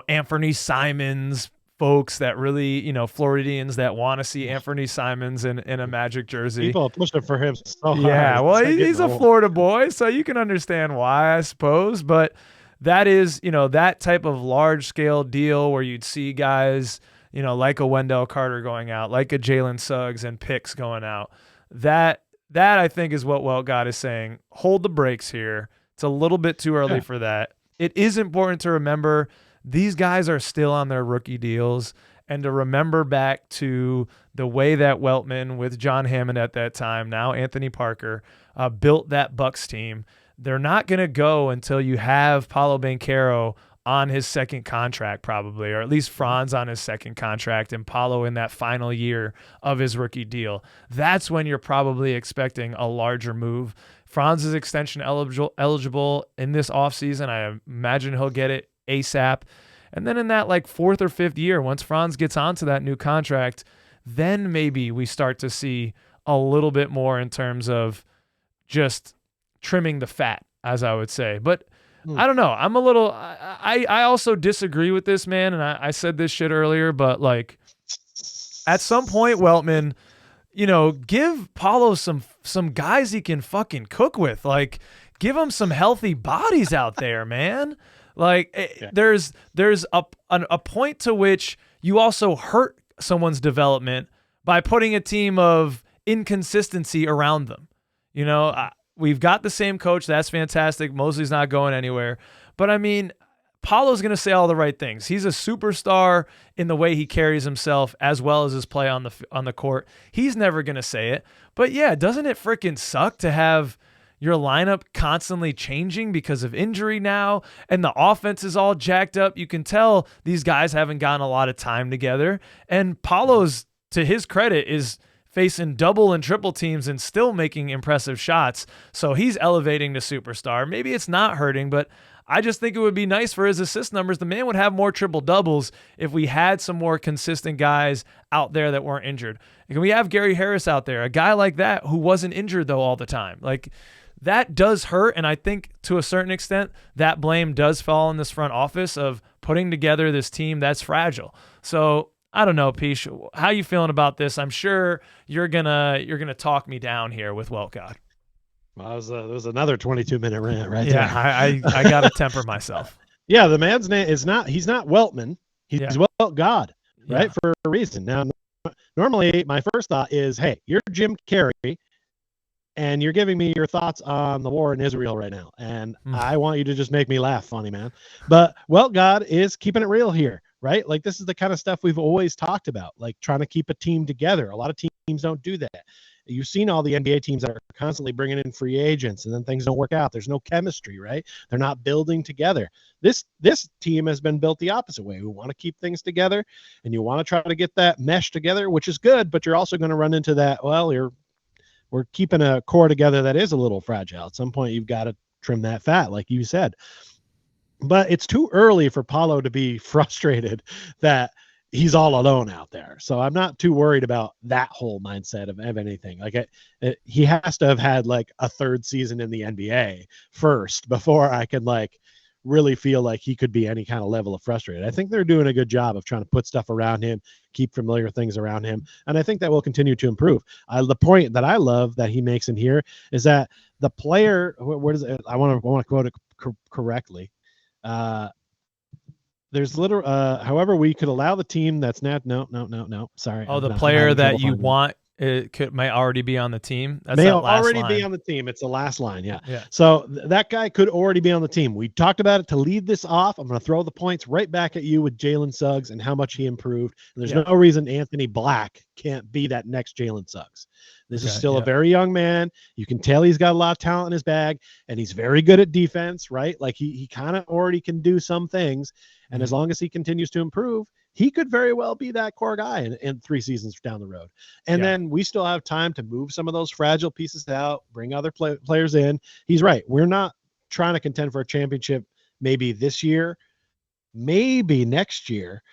Anthony Simons folks that really, Floridians that want to see Anthony Simons in a Magic jersey. People are pushing for him so hard. Yeah, well, he's a Florida boy, so you can understand why, I suppose. But that is, that type of large-scale deal where you'd see guys, like a Wendell Carter going out, like a Jalen Suggs and picks going out. That I think is what Weltgod is saying. Hold the brakes here. It's a little bit too early for that. It is important to remember these guys are still on their rookie deals, and to remember back to the way that Weltman with John Hammond at that time, now Anthony Parker, built that Bucks team. They're not going to go until you have Paolo Banchero on his second contract probably, or at least Franz on his second contract and Paolo in that final year of his rookie deal. That's when you're probably expecting a larger move. Franz is extension eligible in this offseason. I imagine he'll get it ASAP. And then in that like 4th or 5th year, once Franz gets onto that new contract, then maybe we start to see a little bit more in terms of just trimming the fat, as I would say. But I don't know. I'm a little, I also disagree with this, man. And I said this shit earlier, but like at some point, Weltman, give Paulo some guys he can fucking cook with. Like, give him some healthy bodies out there, man. Like, there's a point to which you also hurt someone's development by putting a team of inconsistency around them. We've got the same coach. That's fantastic. Mosley's not going anywhere. But, I mean, Paulo's going to say all the right things. He's a superstar in the way he carries himself as well as his play on the court. He's never going to say it. But, yeah, doesn't it freaking suck to have your lineup constantly changing because of injury now, and the offense is all jacked up? You can tell these guys haven't gotten a lot of time together. And Paulo's, to his credit, is facing double and triple teams and still making impressive shots. So he's elevating to superstar. Maybe it's not hurting, but I just think it would be nice for his assist numbers. The man would have more triple doubles if we had some more consistent guys out there that weren't injured. Can we have Gary Harris out there, a guy like that who wasn't injured though all the time? Like, that does hurt, and I think to a certain extent that blame does fall in this front office of putting together this team that's fragile. So I don't know, Peach, how you feeling about this? I'm sure you're gonna talk me down here with Weltgod. Well, there was another 22-minute rant right there. Yeah, I got to temper myself. Yeah, the man's name he's not Weltman. He's Weltgod, right? For a reason. Now, normally my first thought is, hey, you're Jim Carrey, and you're giving me your thoughts on the war in Israel right now. And I want you to just make me laugh, funny man. But Weltgod is keeping it real here, right? Like, this is the kind of stuff we've always talked about, like trying to keep a team together. A lot of teams don't do that. You've seen all the NBA teams that are constantly bringing in free agents, and then things don't work out. There's no chemistry, right? They're not building together. This team has been built the opposite way. We want to keep things together, and you want to try to get that mesh together, which is good, but you're also going to run into that, well, we're keeping a core together that is a little fragile. At some point, you've got to trim that fat, like you said. But it's too early for Paulo to be frustrated that he's all alone out there. So I'm not too worried about that whole mindset of anything. Like, he has to have had like a third season in the NBA first before I can like really feel like he could be any kind of level of frustrated. I think they're doing a good job of trying to put stuff around him, keep familiar things around him. And I think that will continue to improve. The point that I love that he makes in here is that the player, where does it, I want to quote it correctly. There's however, we could allow the team that's not, no. Sorry. Oh, the player that you want might already be on the team. That's may that last already line. be on the team. It's the last line. Yeah. So that guy could already be on the team. We talked about it to lead this off. I'm going to throw the points right back at you with Jalen Suggs and how much he improved. And there's no reason Anthony Black can't be that next Jalen Suggs. This is still a very young man. You can tell he's got a lot of talent in his bag, and he's very good at defense, right? Like, he kind of already can do some things. And as long as he continues to improve, he could very well be that core guy in 3 seasons down the road. And then we still have time to move some of those fragile pieces out, bring other players in. He's right. We're not trying to contend for a championship maybe this year, maybe next year,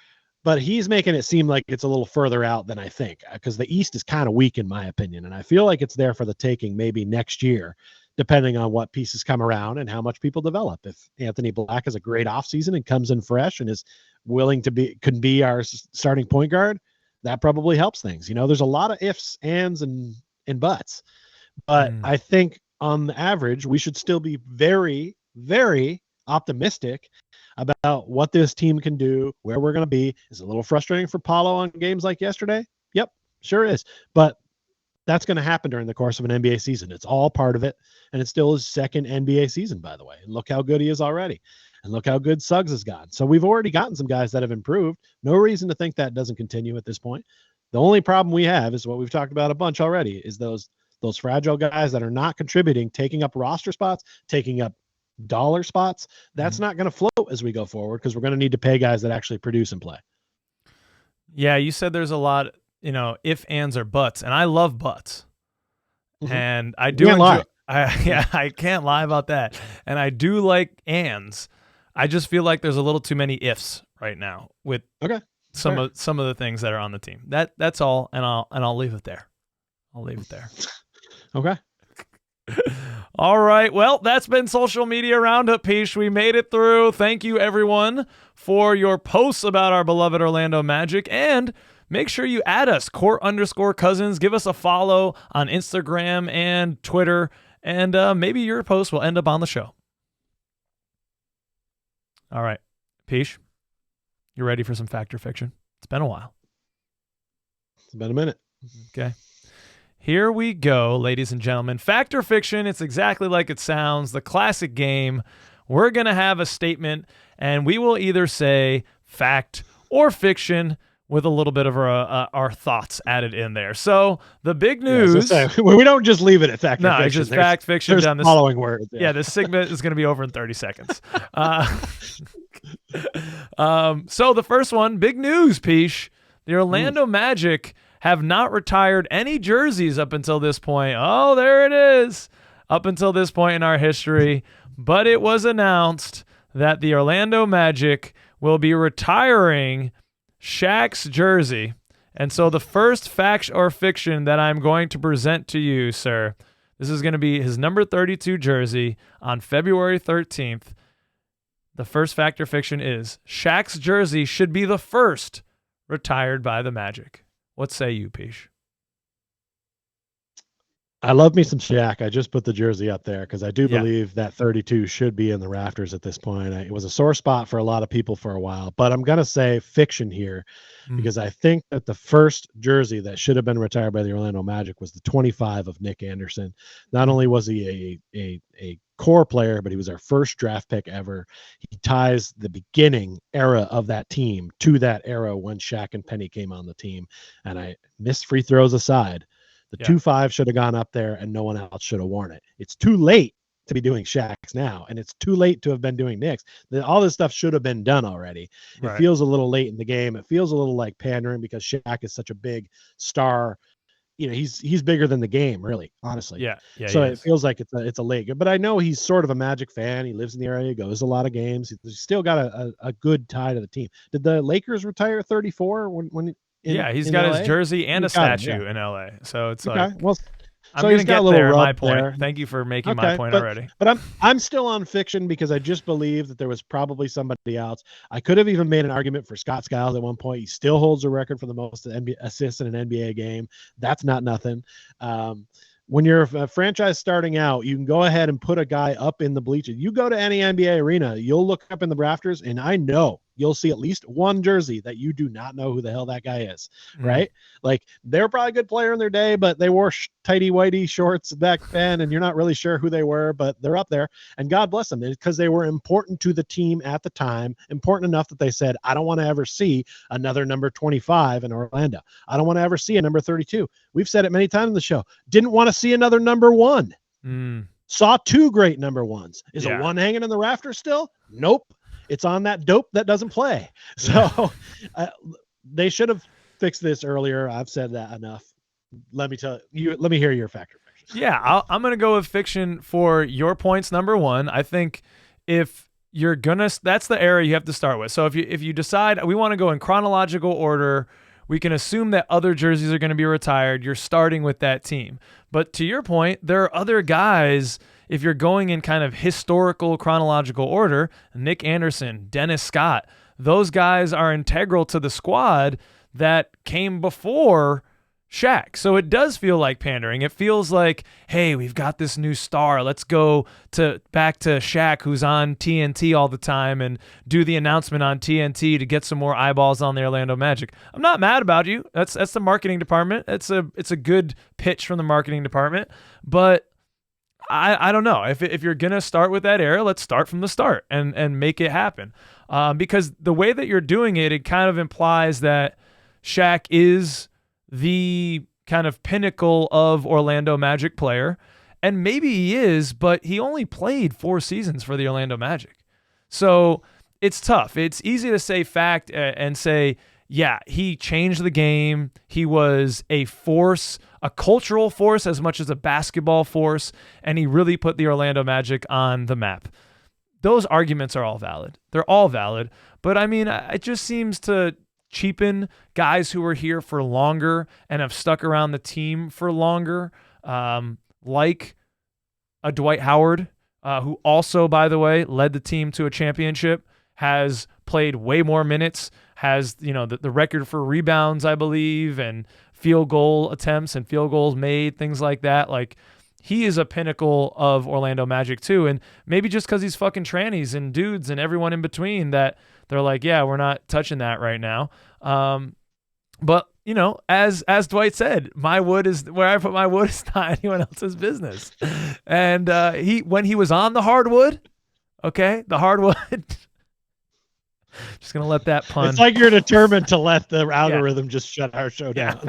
but he's making it seem like it's a little further out than I think, because the East is kind of weak in my opinion. And I feel like it's there for the taking maybe next year, depending on what pieces come around and how much people develop. If Anthony Black has a great offseason and comes in fresh and is willing to could be our starting point guard, that probably helps things. You know, there's a lot of ifs, ands, and buts. But I think on the average, we should still be very, very optimistic about what this team can do, where we're going to be. Is it a little frustrating for Paulo on games like yesterday? Yep, sure is. But that's going to happen during the course of an NBA season. It's all part of it. And it's still his second NBA season, by the way. And look how good he is already. And look how good Suggs has gotten. So we've already gotten some guys that have improved. No reason to think that doesn't continue at this point. The only problem we have is what we've talked about a bunch already, is those fragile guys that are not contributing, taking up roster spots, taking up dollar spots. That's not going to float as we go forward, because we're going to need to pay guys that actually produce and play. Yeah, you said there's a lot, if, ands, or buts, and I love buts. And I do enjoy, I can't lie about that. And I do like ands. I just feel like there's a little too many ifs right now with some of the things that are on the team. That's all, and I'll leave it there. Okay. All right. Well, that's been Social Media Roundup, Peach. We made it through. Thank you, everyone, for your posts about our beloved Orlando Magic. And make sure you add us, Court_Cousins. Give us a follow on Instagram and Twitter. And maybe your post will end up on the show. All right. Peach, you ready for some fact or fiction? It's been a while. It's been a minute. Okay. Here we go, ladies and gentlemen. Fact or fiction, it's exactly like it sounds, the classic game. We're going to have a statement, and we will either say fact or fiction with a little bit of our thoughts added in there. So the big news... we don't just leave it at fact or fiction. No, it's just fact, fiction. There's down this, following words. Yeah, this segment is going to be over in 30 seconds. So the first one, big news, Peach. The Orlando Magic have not retired any jerseys up until this point. Oh, there it is. Up until this point in our history. But it was announced that the Orlando Magic will be retiring Shaq's jersey. And so the first fact or fiction that I'm going to present to you, sir, this is going to be his number 32 jersey on February 13th. The first fact or fiction is Shaq's jersey should be the first retired by the Magic. What say you, Peach? I love me some Shaq. I just put the jersey up there because I do believe that 32 should be in the rafters at this point. It was a sore spot for a lot of people for a while, but I'm going to say fiction here because I think that the first jersey that should have been retired by the Orlando Magic was the 25 of Nick Anderson. Not only was he a core player, but he was our first draft pick ever. He ties the beginning era of that team to that era when Shaq and Penny came on the team. And I missed free throws aside. The 2-5 should have gone up there and no one else should have worn it. It's too late to be doing Shaq's now, and it's too late to have been doing Nick's. All this stuff should have been done already. It feels a little late in the game. It feels a little like pandering because Shaq is such a big star. You know, he's bigger than the game, really, honestly. Yeah. So it feels like it's a late. But I know he's sort of a Magic fan. He lives in the area. He goes to a lot of games. He's still got a good tie to the team. Did the Lakers retire 34 when he's got LA? His jersey and a statue in LA. So it's like, well, I'm going to get there at my point. There. Thank you for making my point already. But I'm still on fiction because I just believe that there was probably somebody else. I could have even made an argument for Scott Skiles at one point. He still holds a record for the most assists in an NBA game. That's not nothing. When you're a franchise starting out, you can go ahead and put a guy up in the bleachers. You go to any NBA arena, you'll look up in the rafters, and I know you'll see at least one jersey that you do not know who the hell that guy is, right? Like, they were probably a good player in their day, but they wore tighty whitey shorts back then, and you're not really sure who they were, but they're up there. And God bless them, because they were important to the team at the time, important enough that they said, I don't want to ever see another number 25 in Orlando. I don't want to ever see a number 32. We've said it many times in the show. Didn't want to see another number 1. Saw 2 great number 1s. Is a 1 hanging in the rafter still? Nope. It's on that dope that doesn't play. So they should have fixed this earlier. I've said that enough. Let me hear your factor. Yeah, I'm going to go with fiction for your points. Number 1, I think if you're that's the era you have to start with. So if you decide we want to go in chronological order, we can assume that other jerseys are going to be retired. You're starting with that team. But to your point, there are other guys. If you're going in kind of historical chronological order, Nick Anderson, Dennis Scott, those guys are integral to the squad that came before Shaq. So it does feel like pandering. It feels like, hey, we've got this new star. Let's go back to Shaq, who's on TNT all the time, and do the announcement on TNT to get some more eyeballs on the Orlando Magic. I'm not mad about you. That's the marketing department. It's a good pitch from the marketing department, but I don't know. If you're going to start with that era, let's start from the start and make it happen. Because the way that you're doing it, it kind of implies that Shaq is the kind of pinnacle of Orlando Magic player. And maybe he is, but he only played 4 seasons for the Orlando Magic. So it's tough. It's easy to say fact and say, yeah, he changed the game. He was a force, a cultural force as much as a basketball force, and he really put the Orlando Magic on the map. Those arguments are all valid. They're all valid. But, I mean, it just seems to cheapen guys who were here for longer and have stuck around the team for longer, like a Dwight Howard, who also, by the way, led the team to a championship, has played way more minutes, has the record for rebounds, I believe, and field goal attempts and field goals made, things like that. Like, he is a pinnacle of Orlando Magic too. And maybe just because he's fucking trannies and dudes and everyone in between that they're like, yeah, we're not touching that right now. But as Dwight said, my wood is where I put my wood is not anyone else's business. And when he was on the hardwood, the hardwood. Just gonna let that pun. It's like you're determined to let the algorithm just shut our show down.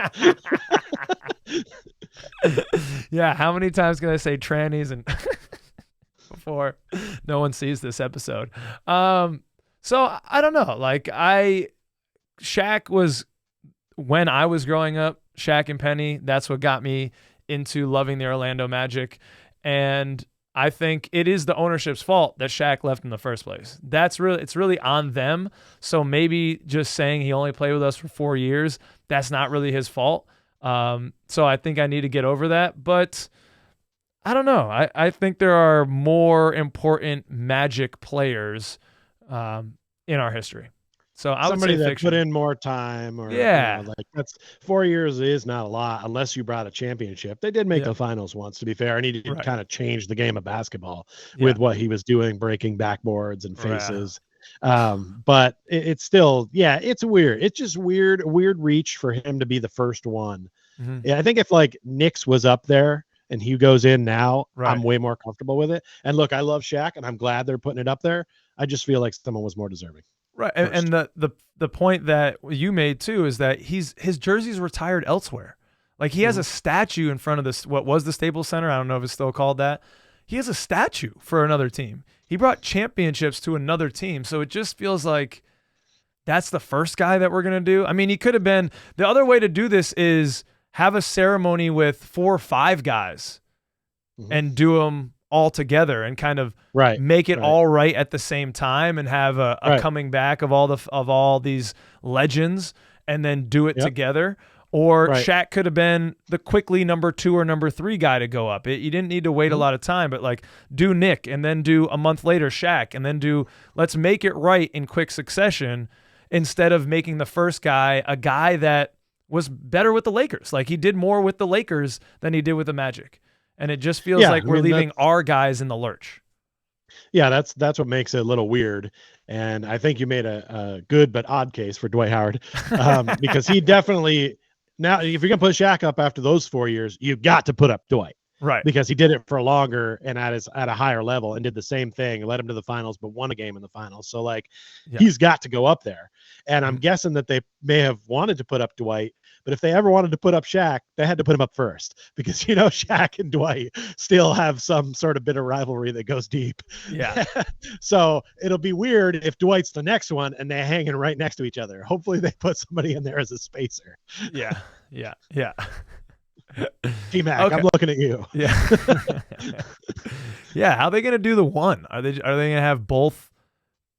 Yeah, how many times can I say trannies and before no one sees this episode? So I don't know. Like Shaq was, when I was growing up, Shaq and Penny. That's what got me into loving the Orlando Magic. And I think it is the ownership's fault that Shaq left in the first place. It's really on them. So maybe just saying he only played with us for 4 years, that's not really his fault. So I think I need to get over that. But I don't know. I think there are more important Magic players in our history. So I would somebody say that fiction. put in more time, or like that's 4 years is not a lot unless you brought a championship. They did make the finals once, to be fair, and he did kind of change the game of basketball with what he was doing, breaking backboards and faces. But it's still, it's weird. It's just weird reach for him to be the first one. Mm-hmm. Yeah, I think if like Knicks was up there and he goes in now, I'm way more comfortable with it. And look, I love Shaq, and I'm glad they're putting it up there. I just feel like someone was more deserving. Right, and the point that you made too is that his jersey's retired elsewhere. Like he has a statue in front of this, what was the Staples Center? I don't know if it's still called that. He has a statue for another team. He brought championships to another team, so it just feels like that's the first guy that we're gonna do. I mean, he could have been. The other way to do this is have a ceremony with 4 or 5 guys and do them all together and kind of make it all right at the same time, and have a coming back of all these legends, and then do it together. Or Shaq could have been the quickly number 2 or number 3 guy to go up. You didn't need to wait a lot of time, but like do Nick, and then do a month later Shaq, and then let's make it right in quick succession, instead of making the first guy a guy that was better with the Lakers. Like he did more with the Lakers than he did with the Magic. And it just feels like we're leaving our guys in the lurch. Yeah, that's what makes it a little weird. And I think you made a good but odd case for Dwight Howard, because he definitely, now if you're going to put Shaq up after those 4 years, you've got to put up Dwight. Right. Because he did it for longer and at a higher level, and did the same thing, led him to the finals, but won a game in the finals. So like he's got to go up there. And I'm guessing that they may have wanted to put up Dwight, but if they ever wanted to put up Shaq, they had to put him up first, because, Shaq and Dwight still have some sort of bitter rivalry that goes deep. Yeah. So it'll be weird if Dwight's the next one and they're hanging right next to each other. Hopefully they put somebody in there as a spacer. Yeah. T-Mac, I'm looking at you. Yeah. Yeah. How are they going to do the one? Are they going to have both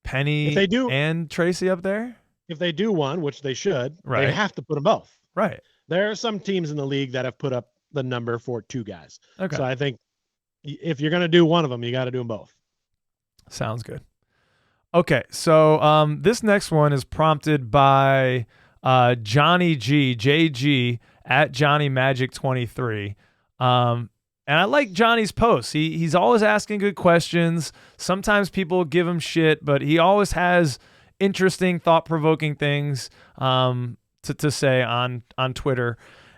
Penny and Tracy up there? If they do one, which they should, they have to put them both. Right. There are some teams in the league that have put up the number for 2 guys. Okay. So I think if you're going to do one of them, you got to do them both. Sounds good. Okay. So this next one is prompted by Johnny G, JG at Johnny Magic 23. And I like Johnny's posts. He's always asking good questions. Sometimes people give him shit, but he always has interesting, thought-provoking things to say on Twitter.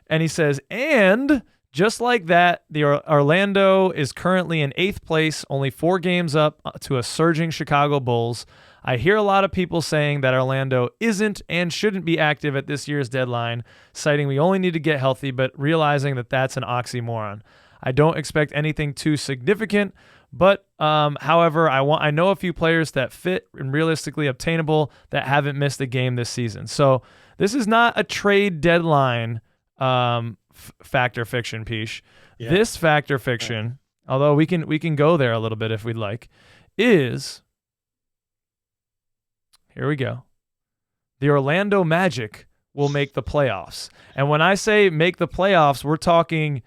And he says, and just like that, the Orlando is currently in 8th place, only 4 games up to a surging Chicago Bulls. I hear a lot of people saying that Orlando isn't and shouldn't be active at this year's deadline, citing we only need to get healthy, but realizing that that's an oxymoron. I don't expect anything too significant, but however, I know a few players that fit and realistically obtainable that haven't missed a game this season. So this is not a trade deadline factor fiction, Peesh. Yeah. This factor fiction, although we can go there a little bit if we'd like, is, here we go, the Orlando Magic will make the playoffs. And when I say make the playoffs, we're talking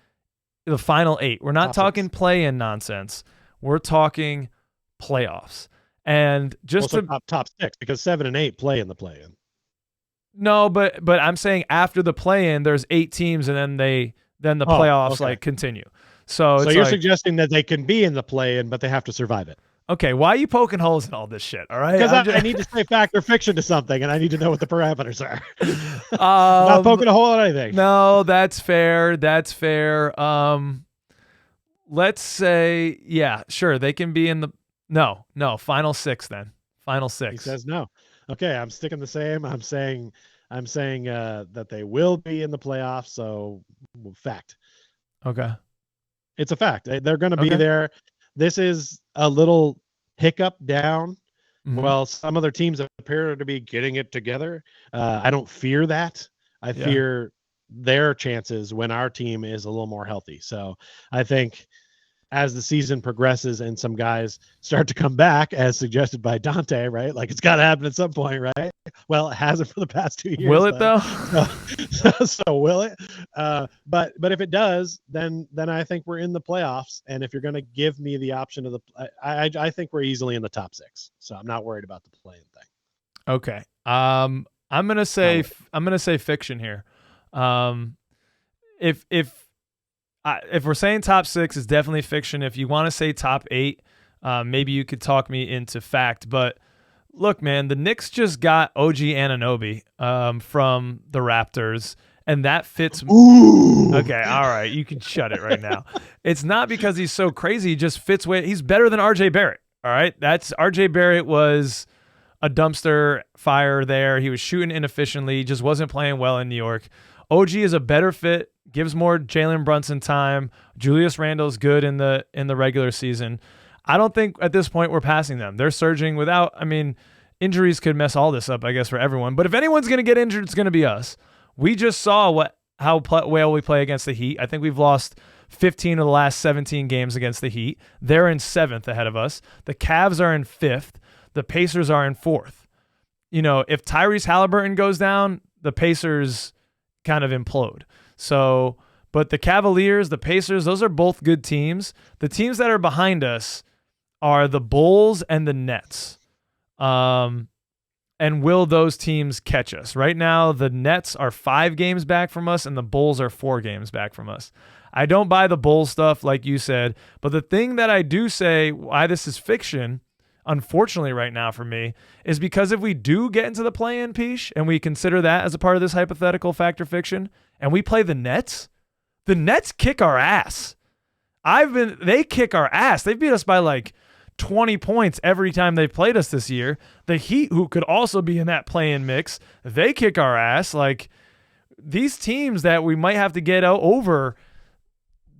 the final 8. We're not talking play-in nonsense. We're talking playoffs. And just also top 6, because 7 and 8 play in the play-in. No, but I'm saying after the play-in, there's 8 teams, and then the playoffs continue. So you're suggesting that they can be in the play-in, but they have to survive it. Okay, why are you poking holes in all this shit? All right, because I need to say fact or fiction to something, and I need to know what the parameters are. I'm not poking a hole in anything. No, that's fair. That's fair. Let's say, yeah, sure, they can be in the final 6 then. Final 6. He says no. Okay, I'm sticking the same. I'm saying that they will be in the playoffs. So fact. Okay, it's a fact. They're going to be there. This is a little hiccup down. Mm-hmm. Well, some other teams appear to be getting it together. I don't fear that. I fear their chances when our team is a little more healthy. So I think as the season progresses and some guys start to come back, as suggested by Dante, right? Like it's got to happen at some point, right? Well, it hasn't for the past 2 years. Will it though? So will it? But if it does, then I think we're in the playoffs. And if you're going to give me the option of I think we're easily in the top 6. So I'm not worried about the play-in thing. Okay. I'm gonna say fiction here. If we're saying top 6, it's definitely fiction. If you want to say top 8, maybe you could talk me into fact. But look, man, the Knicks just got OG Anunoby from the Raptors, and that fits. Ooh. Okay, all right, you can shut it right now. It's not because he's so crazy. He just fits with. He's better than RJ Barrett. All right, RJ Barrett was a dumpster fire there. He was shooting inefficiently, just wasn't playing well in New York. OG is a better fit, gives more Jalen Brunson time. Julius Randle's good in the regular season. I don't think at this point we're passing them. They're surging without, injuries could mess all this up, I guess, for everyone. But if anyone's going to get injured, it's going to be us. We just saw how well we play against the Heat. I think we've lost 15 of the last 17 games against the Heat. They're in 7th ahead of us. The Cavs are in 5th. The Pacers are in 4th. If Tyrese Halliburton goes down, the Pacers kind of implode. So, but the Cavaliers, the Pacers, those are both good teams. The teams that are behind us are the Bulls and the Nets. And will those teams catch us? Right now, the Nets are 5 games back from us and the Bulls are 4 games back from us. I don't buy the Bulls stuff like you said, but the thing that I do say why this is fiction, unfortunately right now for me, is because if we do get into the play-in, Peach, and we consider that as a part of this hypothetical fact or fiction, and we play the Nets kick our ass. They kick our ass. They beat us by like 20 points every time they've played us this year. The Heat, who could also be in that play-in mix, they kick our ass. Like these teams that we might have to get over,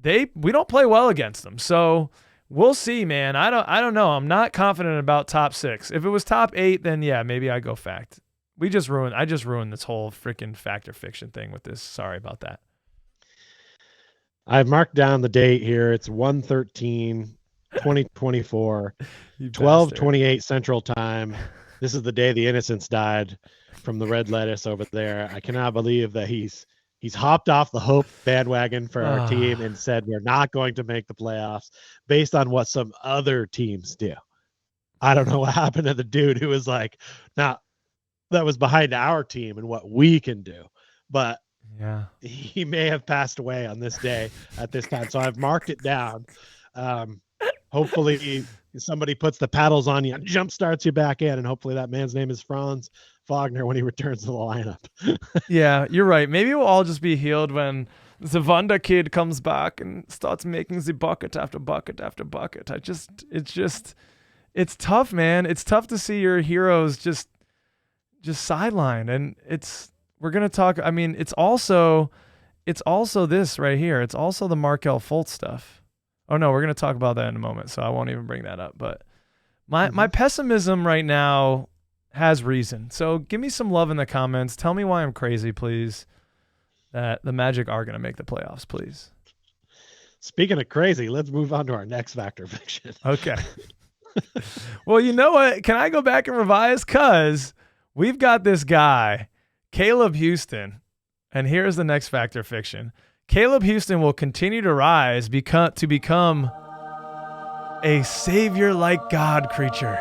we don't play well against them. So we'll see, man. I don't know. I'm not confident about top 6. If it was top 8, then yeah, maybe I go fact. I just ruined this whole freaking fact or fiction thing with this. Sorry about that. I've marked down the date here. It's 1/13/2024, 12:28 Central Time. This is the day the innocents died from the red lettuce over there. I cannot believe that he's hopped off the hope bandwagon for our team and said we're not going to make the playoffs based on what some other teams do. I don't know what happened to the dude who was like, now that was behind our team and what we can do. But yeah, he may have passed away on this day at this time. So I've marked it down. Hopefully somebody puts the paddles on you and jump starts you back in. And hopefully that man's name is Franz Wagner when he returns to the lineup. Yeah, you're right. Maybe we'll all just be healed when the Wonder Kid comes back and starts making the bucket after bucket after bucket. It's tough, man. It's tough to see your heroes just sidelined. And we're going to talk. It's also this right here. It's also the Markelle Fultz stuff. Oh no, we're going to talk about that in a moment. So I won't even bring that up, but my pessimism right now has reason. So give me some love in the comments. Tell me why I'm crazy, please. That the Magic are going to make the playoffs, please. Speaking of crazy, let's move on to our next factor fiction. Okay. Well, you know what? Can I go back and revise? Because we've got this guy, Caleb Houstan, and here's the next factor fiction. Caleb Houstan will continue to rise to become a savior-like God creature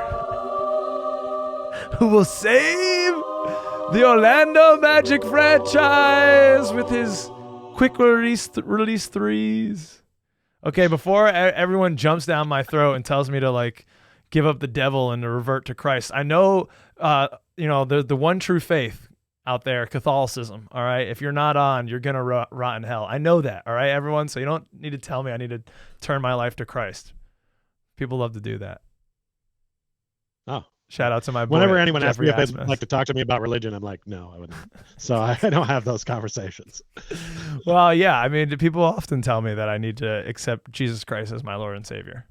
who will save the Orlando Magic franchise with his quick release threes. Okay, before everyone jumps down my throat and tells me to give up the devil and to revert to Christ, I know the one true faith out there, Catholicism. All right, if you're not on, you're gonna rot in hell. I know that. All right, everyone. So you don't need to tell me I need to turn my life to Christ. People love to do that. Oh. Shout out to my boy. Whenever anyone Jeffrey asks me if they'd like to talk to me about religion, I'm like, no, I wouldn't. So I don't have those conversations. Well, yeah. People often tell me that I need to accept Jesus Christ as my Lord and Savior.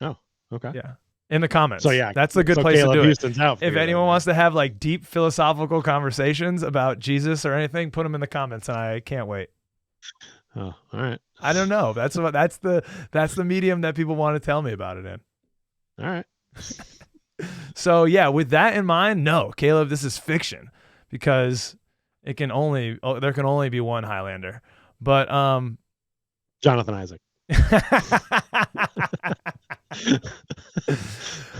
Oh, okay. Yeah. In the comments. So yeah, that's the good place Caleb to do Houston's it. Out If anyone wants to have like deep philosophical conversations about Jesus or anything, put them in the comments, and I can't wait. Oh, all right. I don't know. That's the medium that people want to tell me about it in. All right. So yeah, with that in mind, no, Caleb, this is fiction because there can only be one Highlander. But Jonathan Isaac.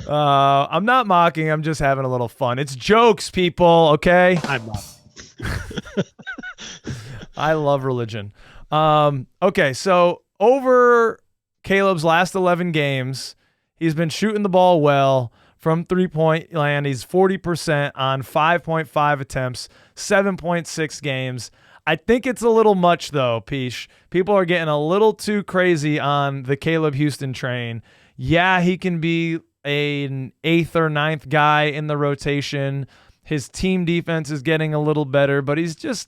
I'm not mocking. I'm just having a little fun. It's jokes, people. Okay. I'm not. I love religion. Okay. So over Caleb's last 11 games, he's been shooting the ball well from 3-point land. He's 40% on 5.5 attempts, 7.6 games. I think it's a little much though, Peach. People are getting a little too crazy on the Caleb Houstan train. Yeah, he can be an 8th or 9th guy in the rotation. His team defense is getting a little better, but he's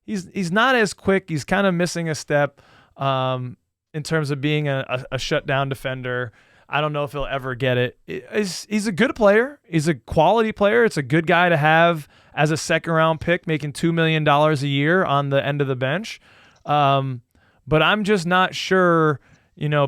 not as quick. He's kind of missing a step in terms of being a shutdown defender. I don't know if he'll ever get it. He's a good player. He's a quality player. It's a good guy to have as a second-round pick, making $2 million a year on the end of the bench. But I'm just not sure.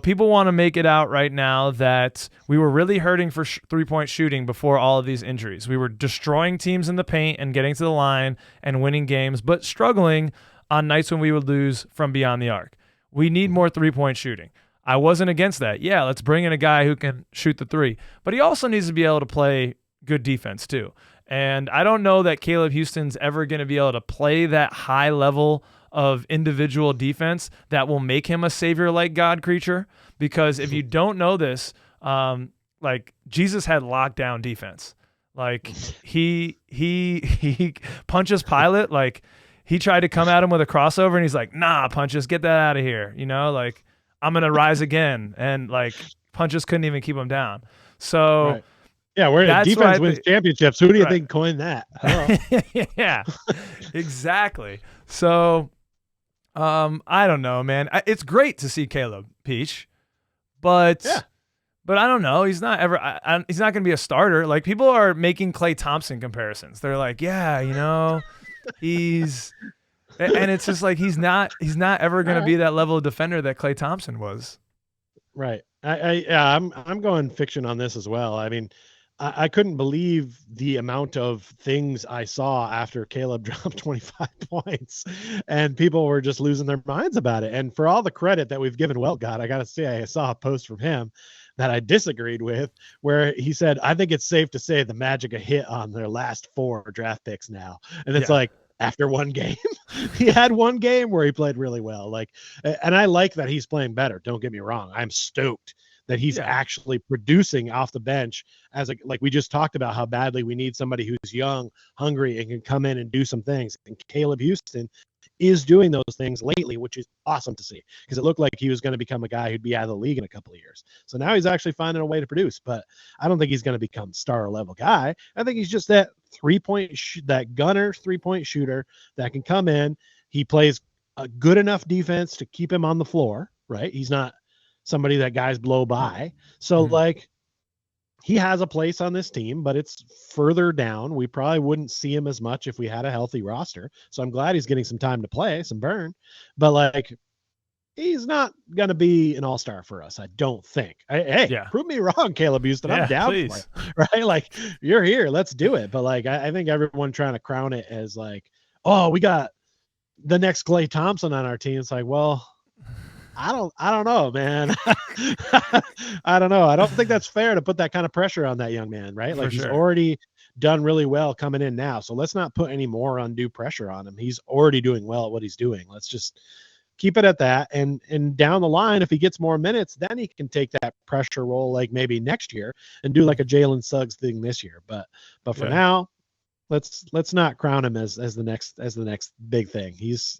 People want to make it out right now that we were really hurting for three-point shooting before all of these injuries. We were destroying teams in the paint and getting to the line and winning games, but struggling on nights when we would lose from beyond the arc. We need more three-point shooting. I wasn't against that. Yeah, let's bring in a guy who can shoot the three. But he also needs to be able to play good defense too. And I don't know that Caleb Houstan's ever going to be able to play that high level of individual defense that will make him a savior-like God creature. Because if you don't know this, like Jesus had lockdown defense. Like he Pontius Pilate, like he tried to come at him with a crossover and he's like, nah, Pontius, get that out of here. Like I'm going to rise again. And like Pontius couldn't even keep him down. So right. Yeah, where defense wins championships. Who do you think coined that? Yeah, exactly. So I don't know, man. It's great to see Caleb, Peach, but I don't know. He's not ever. He's not going to be a starter. Like people are making Klay Thompson comparisons. They're like, yeah, he's, and it's just like he's not ever going to be that level of defender that Klay Thompson was. Right. I'm going fiction on this as well. I mean, I couldn't believe the amount of things I saw after Caleb dropped 25 points and people were just losing their minds about it. And for all the credit that we've given God, I got to say, I saw a post from him that I disagreed with where he said, I think it's safe to say the Magic a hit on their last 4 draft picks now. And it's like, after one game, he had one game where he played really well. Like, and I like that he's playing better. Don't get me wrong. I'm stoked that he's actually producing off the bench like we just talked about how badly we need somebody who's young, hungry, and can come in and do some things. And Caleb Houstan is doing those things lately, which is awesome to see because it looked like he was going to become a guy who'd be out of the league in a couple of years. So now he's actually finding a way to produce, but I don't think he's going to become star level guy. I think he's just that that gunner 3-point shooter that can come in. He plays a good enough defense to keep him on the floor, right? He's not somebody that guys blow by. So like he has a place on this team, but it's further down. We probably wouldn't see him as much if we had a healthy roster. So I'm glad he's getting some time to play, some burn, but like he's not going to be an all-star for us. I don't think. Prove me wrong, Caleb Houstan. I'm down for it, right? Like you're here, let's do it. But like, I think everyone trying to crown it as like, oh, we got the next Klay Thompson on our team. It's like, well, I don't know, man. I don't know. I don't think that's fair to put that kind of pressure on that young man, right? Like he's already done really well coming in now. So let's not put any more undue pressure on him. He's already doing well at what he's doing. Let's just keep it at that. And down the line, if he gets more minutes, then he can take that pressure role like maybe next year and do like a Jalen Suggs thing this year. But for now, let's not crown him as the next big thing. He's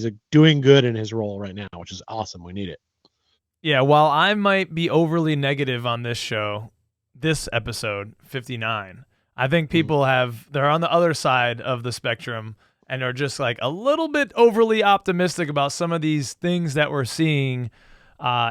a doing good in his role right now, which is awesome. We need it. Yeah, while I might be overly negative on this show, this episode 59, I think people they're on the other side of the spectrum and are just like a little bit overly optimistic about some of these things that we're seeing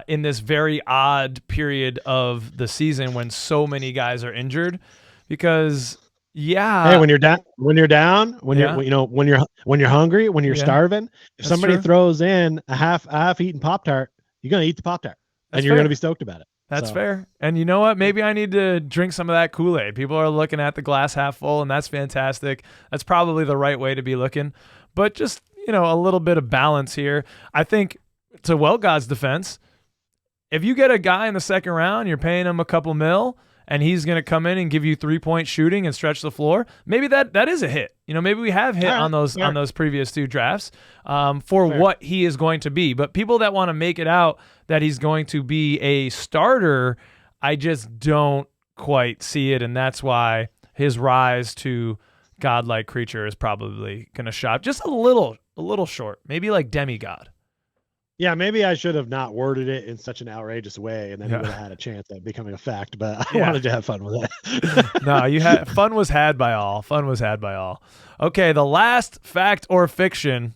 in this very odd period of the season when so many guys are injured. Because Hey, when you're down, when you're Yeah. when you're hungry, when you're Yeah. starving, if That's somebody true. throws in a half-eaten Pop-Tart, you're gonna eat the Pop-Tart, That's and you're fair. gonna be stoked about it. That's So, fair. And you know what? Maybe I need to drink some of that Kool-Aid. People are looking at the glass half full, and that's fantastic. That's probably the right way to be looking. But just, a little bit of balance here. I think, to God's defense, if you get a guy in the second round, you're paying him a couple mil, and he's going to come in and give you 3-point shooting and stretch the floor, maybe that is a hit. Maybe we have hit on those previous 2 drafts for what he is going to be. But people that want to make it out that he's going to be a starter, I just don't quite see it, and that's why his rise to godlike creature is probably going to shop just a little short, maybe like demigod. Yeah, maybe I should have not worded it in such an outrageous way, and then he would have had a chance at becoming a fact. But I wanted to have fun with it. No, fun was had by all. Fun was had by all. Okay, the last fact or fiction.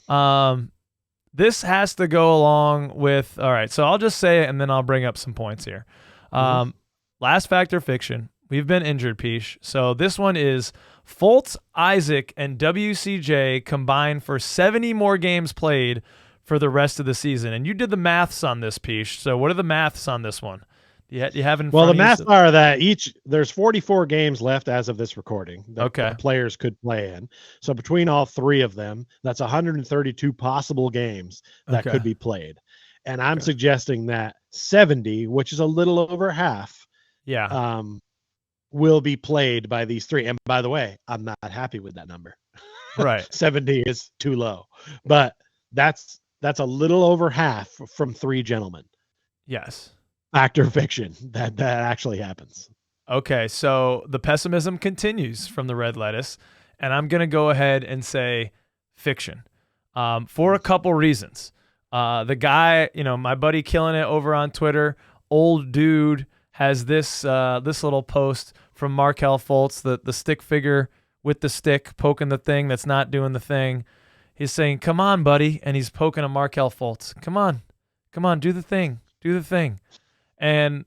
This has to go along with. All right, so I'll just say it, and then I'll bring up some points here. Last fact or fiction. We've been injured, Peach. So this one is Fultz, Isaac, and WCJ combined for 70 more games played for the rest of the season. And you did the maths on this, Peach. So what are the maths on this one? You have in front Well, the of you? maths are that there's 44 games left as of this recording that Okay. the players could play in. So between all 3 of them, that's 132 possible games that could be played. And I'm suggesting that 70, which is a little over half, will be played by these 3. And by the way, I'm not happy with that number. Right. 70 is too low. But that's a little over half from 3 gentlemen. Yes. Fact or fiction, that actually happens. Okay, so the pessimism continues from the Red Lettuce, and I'm going to go ahead and say fiction for a couple reasons. The guy, my buddy killing it over on Twitter, old dude, has this little post from Markelle Fultz, the stick figure with the stick poking the thing that's not doing the thing. He's saying, "Come on, buddy," and he's poking a Markelle Fultz. Come on, do the thing, And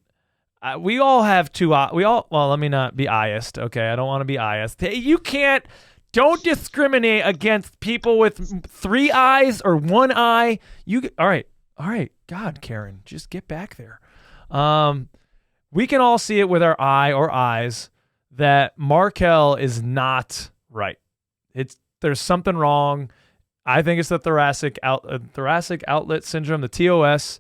we all have 2. Well, let me not be biased. Okay, I don't want to be biased. You don't discriminate against people with 3 eyes or 1 eye. All right. God, Karen, just get back there. We can all see it with our eye or eyes that Markelle is not right. There's something wrong. I think it's the thoracic outlet syndrome, the TOS.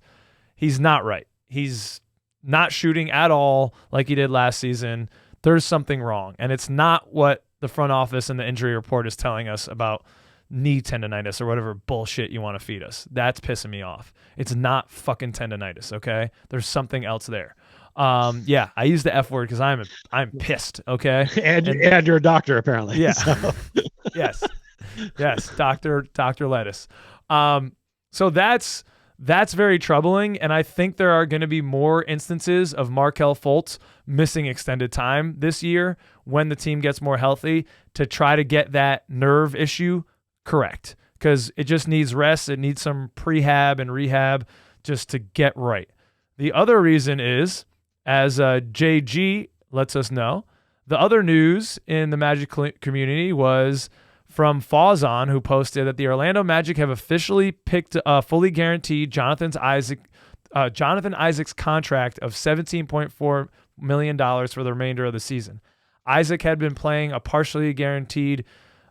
He's not right. He's not shooting at all like he did last season. There's something wrong, and it's not what the front office and the injury report is telling us about knee tendonitis or whatever bullshit you want to feed us. That's pissing me off. It's not fucking tendonitis, okay? There's something else there. I use the F word because I'm pissed, okay? And you're a doctor, apparently. Yeah. So. Yes, Dr. Lettuce. So that's very troubling, and I think there are going to be more instances of Markelle Fultz missing extended time this year when the team gets more healthy to try to get that nerve issue correct, because it just needs rest. It needs some prehab and rehab just to get right. The other reason is, as JG lets us know, the other news in the Magic community was from Fawzon, who posted that the Orlando Magic have officially picked a fully guaranteed Jonathan Isaac's contract of $17.4 million for the remainder of the season. Isaac had been playing paid a partially guaranteed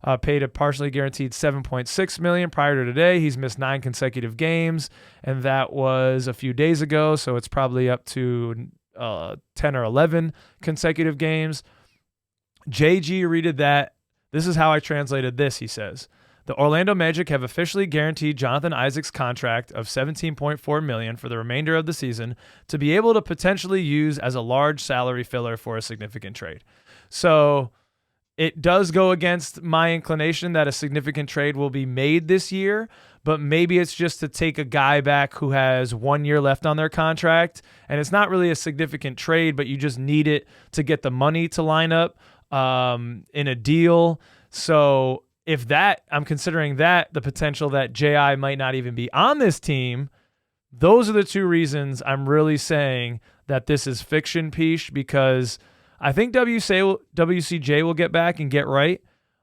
$7.6 million prior to today. He's missed 9 consecutive games, and that was a few days ago, so it's probably up to 10 or 11 consecutive games. JG readed that. This is how I translated this, he says. The Orlando Magic have officially guaranteed Jonathan Isaac's contract of $17.4 million for the remainder of the season to be able to potentially use as a large salary filler for a significant trade. So it does go against my inclination that a significant trade will be made this year, but maybe it's just to take a guy back who has 1 year left on their contract, and it's not really a significant trade, but you just need it to get the money to line up in a deal. So if that, I'm considering that the potential that JI might not even be on this team, those are the two reasons I'm really saying that this is fiction piece, because I think WCJ will get back and get right.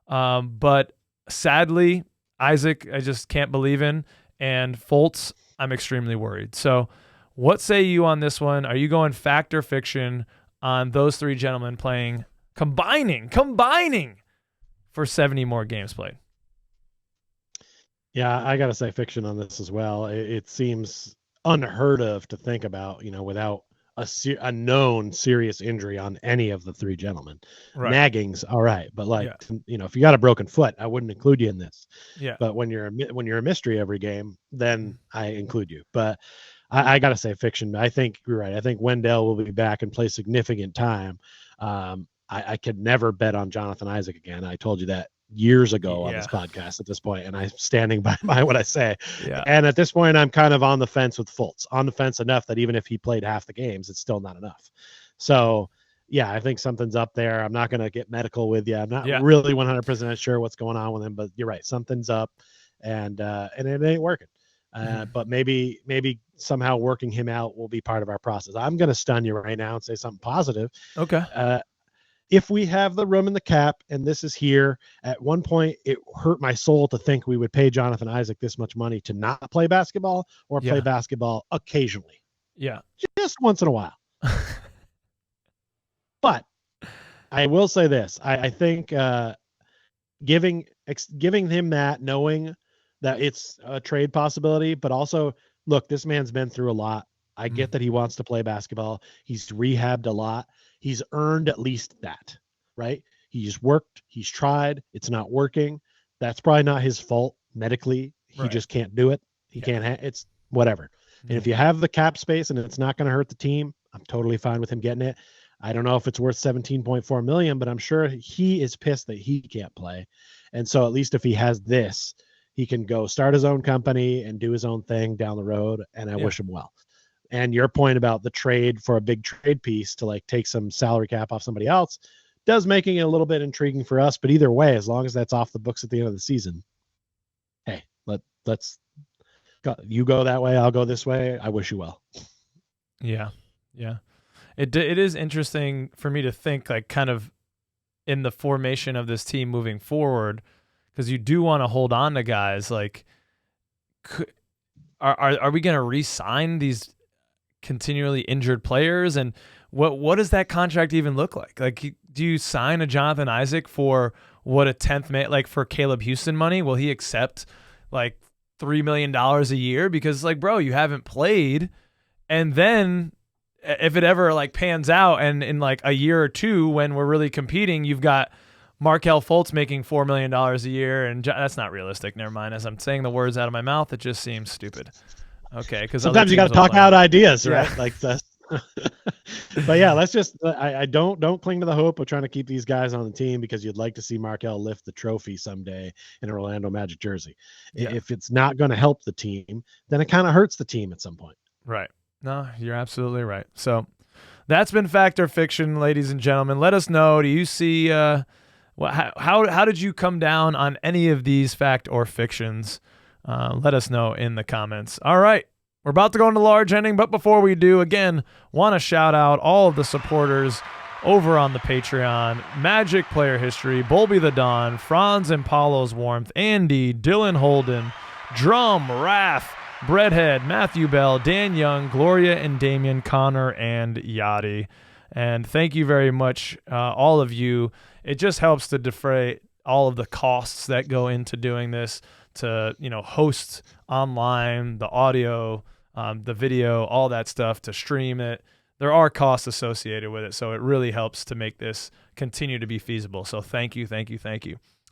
But sadly, Isaac, I just can't believe in. And Fultz, I'm extremely worried. So what say you on this one? Are you going fact or fiction on those three gentlemen combining for 70 more games played? Yeah, I got to say fiction on this as well. It seems unheard of to think about, without a known serious injury on any of the three gentlemen. Right. Nagging's all right, but if you got a broken foot, I wouldn't include you in this. Yeah. But when you're a mystery every game, then I include you. But I got to say fiction. I think you're right. I think Wendell will be back and play significant time. I could never bet on Jonathan Isaac again. I told you that years ago on this podcast at this point, and I'm standing by what I say. Yeah. And at this point, I'm kind of on the fence with Fultz. On the fence enough that even if he played half the games, it's still not enough. So, yeah, I think something's up there. I'm not going to get medical with you. I'm not really 100% sure what's going on with him, but you're right. Something's up, and it ain't working. But maybe somehow working him out will be part of our process. I'm going to stun you right now and say something positive. Okay. If we have the room in the cap, and this is here, at one point it hurt my soul to think we would pay Jonathan Isaac this much money to not play basketball or play basketball occasionally. Yeah. Just once in a while. But I will say this. I think giving him that, knowing that it's a trade possibility, but also, look, this man's been through a lot. I get that he wants to play basketball. He's rehabbed a lot. He's earned at least that, right? He's worked. He's tried. It's not working. That's probably not his fault medically. He just can't do it. He can't. It's whatever. And if you have the cap space and it's not going to hurt the team, I'm totally fine with him getting it. I don't know if it's worth $17.4 million, but I'm sure he is pissed that he can't play. And so at least if he has this, he can go start his own company and do his own thing down the road. And I wish him well. And your point about the trade for a big trade piece to like take some salary cap off somebody else does making it a little bit intriguing for us. But either way, as long as that's off the books at the end of the season, hey, let's go. You go that way, I'll go this way. I wish you well. Yeah. Yeah. It is interesting for me to think like kind of in the formation of this team moving forward, because you do want to hold on to guys like, are we going to re-sign these continually injured players? And what does that contract even look like? Like, do you sign a Jonathan Isaac for what a 10th man, like for Caleb Houstan money? Will he accept like $3 million a year? Because like, bro, you haven't played. And then if it ever like pans out and in like a year or two, when we're really competing, you've got Markelle Fultz making $4 million a year. And that's not realistic. Never mind. As I'm saying the words out of my mouth, it just seems stupid. Okay, because sometimes you got to talk out ideas, right? Like the. But yeah, let's just. I don't cling to the hope of trying to keep these guys on the team because you'd like to see Markelle lift the trophy someday in an Orlando Magic jersey. Yeah. If it's not going to help the team, then it kind of hurts the team at some point. Right. No, you're absolutely right. So that's been Fact or Fiction, ladies and gentlemen. Let us know. Do you see? How did you come down on any of these fact or fictions? Let us know in the comments. All right. We're about to go into large ending, but before we do, again, want to shout out all of the supporters over on the Patreon. Magic Player History, Bolby the Dawn, Franz and Paulo's Warmth, Andy, Dylan Holden, Drum, Wrath, Breadhead, Matthew Bell, Dan Young, Gloria and Damien, Connor, and Yachty. And thank you very much, all of you. It just helps to defray all of the costs that go into doing this, to host online, the audio, the video, all that stuff, to stream it. There are costs associated with it, so it really helps to make this continue to be feasible. So thank you.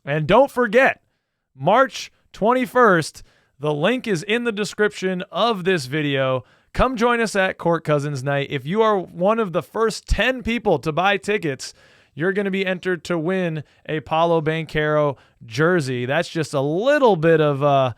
And don't forget, March 21st, the link is in the description of this video. Come join us at Court Cousins Night. If you are one of the first 10 people to buy tickets, you're going to be entered to win a Paolo Banchero jersey. That's just a little bit of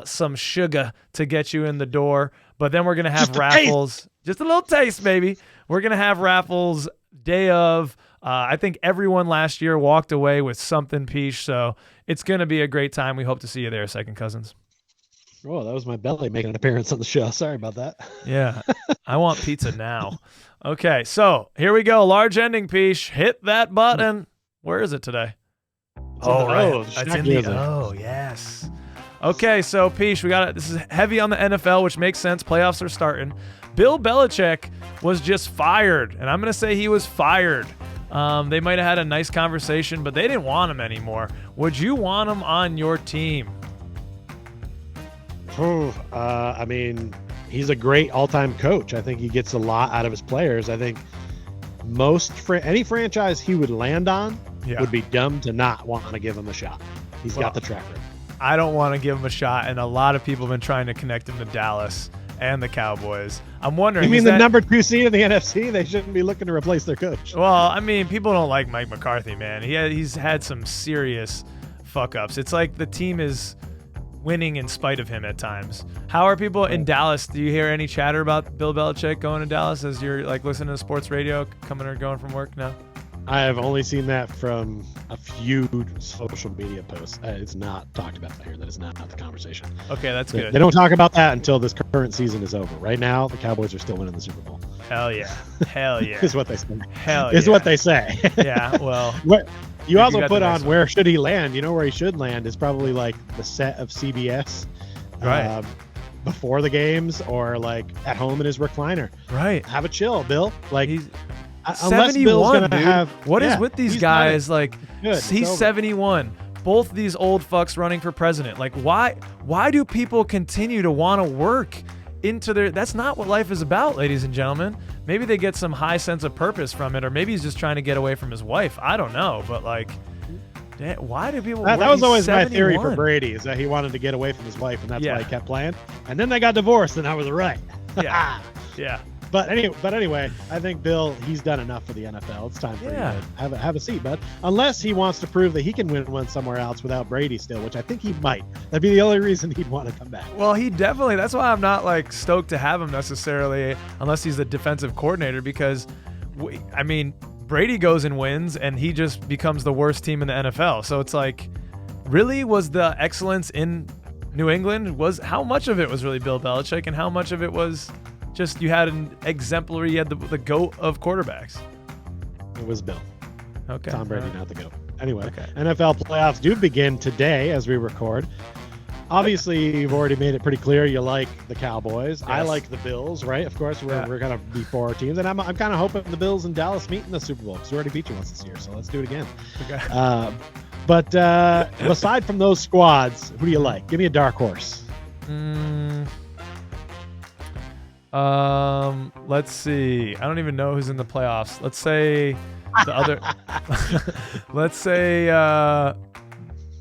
some sugar to get you in the door. But then we're going to have raffles. Just a little taste, baby. We're going to have raffles day of. I think everyone last year walked away with something, Peach. So it's going to be a great time. We hope to see you there, Second Cousins. Oh, that was my belly making an appearance on the show. Sorry about that. Yeah, I want pizza now. Okay, so here we go. Large ending, Peach. Hit that button. Where is it today? It's in the O. Yes. Okay, so Peach, we got it. This is heavy on the NFL, which makes sense. Playoffs are starting. Bill Belichick was just fired, and I'm going to say he was fired. They might have had a nice conversation, but they didn't want him anymore. Would you want him on your team? I mean, he's a great all-time coach. I think he gets a lot out of his players. I think any franchise he would land on would be dumb to not want to give him a shot. He's got the track record. I don't want to give him a shot, and a lot of people have been trying to connect him to Dallas and the Cowboys. I'm wondering. You mean the number 2 seed in the NFC? They shouldn't be looking to replace their coach. Well, I mean, people don't like Mike McCarthy, man. He's had some serious fuck-ups. It's like the team is winning in spite of him at times. How are people in Dallas? Do you hear any chatter about Bill Belichick going to Dallas as you're like listening to sports radio, coming or going from work now? I have only seen that from a few social media posts. It's not talked about here. That is not the conversation. Okay, that's good. They don't talk about that until this current season is over. Right now, the Cowboys are still winning the Super Bowl. Hell yeah. Hell yeah. Is what they say. Hell yeah. Is what they say. Yeah, well. You also put on where should he land. You know where he should land is probably like the set of CBS. Right. Before the games or like at home in his recliner. Right. Have a chill, Bill. Like he's unless 71, Bill's gonna dude. have what is with these guys? Like he's 71. Both these old fucks running for president. Like why do people continue to want to work into their? That's not what life is about, ladies and gentlemen. Maybe they get some high sense of purpose from it, or maybe he's just trying to get away from his wife. I don't know, but like, why do people? That was always 71? my theory for Brady, is that he wanted to get away from his wife, and that's why he kept playing. And then they got divorced, and I was right. Yeah, yeah. But anyway, I think Bill, he's done enough for the NFL. It's time for you to have a seat, bud. Unless he wants to prove that he can win one somewhere else without Brady still, which I think he might. That'd be the only reason he'd want to come back. Well, he definitely. That's why I'm not like stoked to have him necessarily, unless he's the defensive coordinator. Because, I mean, Brady goes and wins, and he just becomes the worst team in the NFL. So it's like, really, was the excellence in New England? How much of it was really Bill Belichick, and how much of it was just you had an exemplary, you had the GOAT of quarterbacks? It was Bill. Okay. Tom Brady, not the GOAT. Anyway, NFL playoffs do begin today as we record. Obviously, you've already made it pretty clear you like the Cowboys. Yes. I like the Bills, right? Of course, we're going to be for our teams. And I'm kind of hoping the Bills and Dallas meet in the Super Bowl because we already beat you once this year, so let's do it again. Okay. But aside from those squads, who do you like? Give me a dark horse. Let's see. I don't even know who's in the playoffs. Let's say the other. Let's say.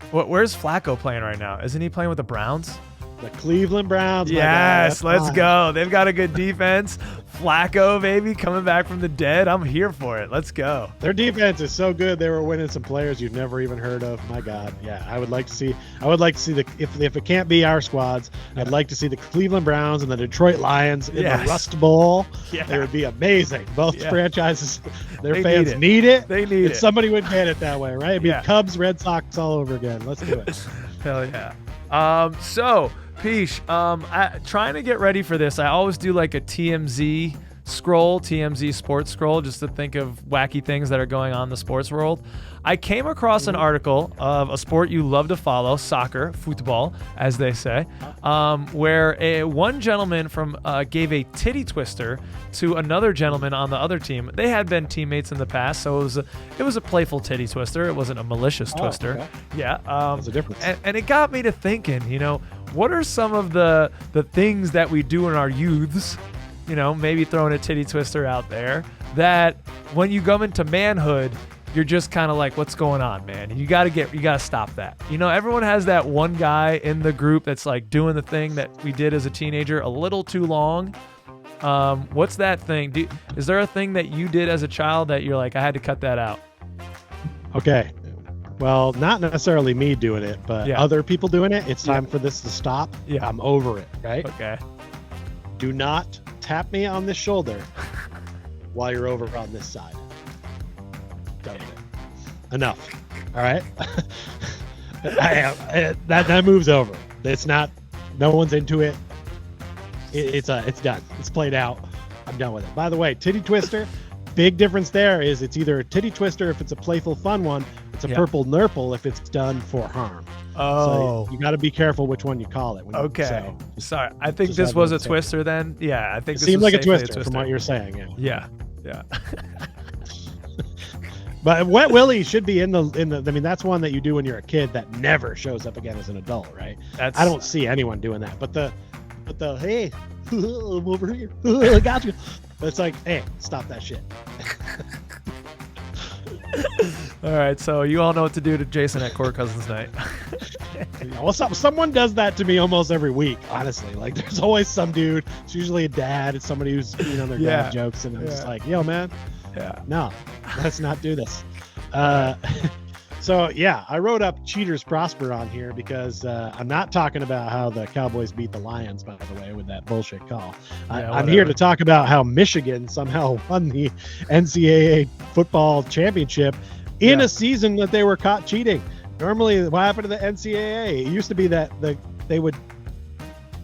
Where's Flacco playing right now? Isn't he playing with the Browns? The Cleveland Browns. Yes, let's go. They've got a good defense. Flacco, baby, coming back from the dead. I'm here for it. Let's go. Their defense is so good. They were winning some players you've never even heard of. My God, yeah. I would like to see the if it can't be our squads, I'd like to see the Cleveland Browns and the Detroit Lions in the Rust Bowl. Yeah. It would be amazing. Both franchises, their fans need it. They need it. Somebody would get it that way, right? It'd be Cubs, Red Sox all over again. Let's do it. Hell yeah. So, Peach, trying to get ready for this, I always do like a TMZ sports scroll, just to think of wacky things that are going on in the sports world. I came across an article of a sport you love to follow, soccer, football, as they say, where one gentleman gave a titty twister to another gentleman on the other team. They had been teammates in the past, so it was a playful titty twister. It wasn't a malicious twister. Okay. Yeah. There's a difference. And it got me to thinking, what are some of the things that we do in our youths, maybe throwing a titty twister out there, that when you come into manhood, you're just kind of like, what's going on, man? You got to stop that. Everyone has that one guy in the group that's like doing the thing that we did as a teenager a little too long. What's that thing? Is there a thing that you did as a child that you're like, I had to cut that out? Okay. Well, not necessarily me doing it, but other people doing it. It's time for this to stop. Yeah. I'm over it, right? Okay. Do not tap me on the shoulder while you're over on this side. Done with it. Enough. All right? That move's over. It's not No one's into it. It's done. It's played out. I'm done with it. By the way, titty twister, big difference there is it's either a titty twister if it's a playful, fun one. It's a purple nurple if it's done for harm. Oh. So you got to be careful which one you call it. Okay. Sorry. I think this was a twister then. Yeah, I think it this seemed was like a twister from what you're saying. Yeah. Yeah. But Wet Willie should be in the. I mean, that's one that you do when you're a kid that never shows up again as an adult, right? I don't see anyone doing that. But the hey, I'm over here. I got you. It's like, hey, stop that shit. All right, so you all know what to do to Jason at Court Cousins Night. Well, someone does that to me almost every week, honestly. Like, there's always some dude. It's usually a dad. It's somebody who's on their dad jokes, and I'm just like, yo, man, no, let's not do this. So, yeah, I wrote up Cheaters Prosper on here because I'm not talking about how the Cowboys beat the Lions, by the way, with that bullshit call. I'm here to talk about how Michigan somehow won the NCAA football championship in a season that they were caught cheating. Normally, what happened to the NCAA? It used to be that they would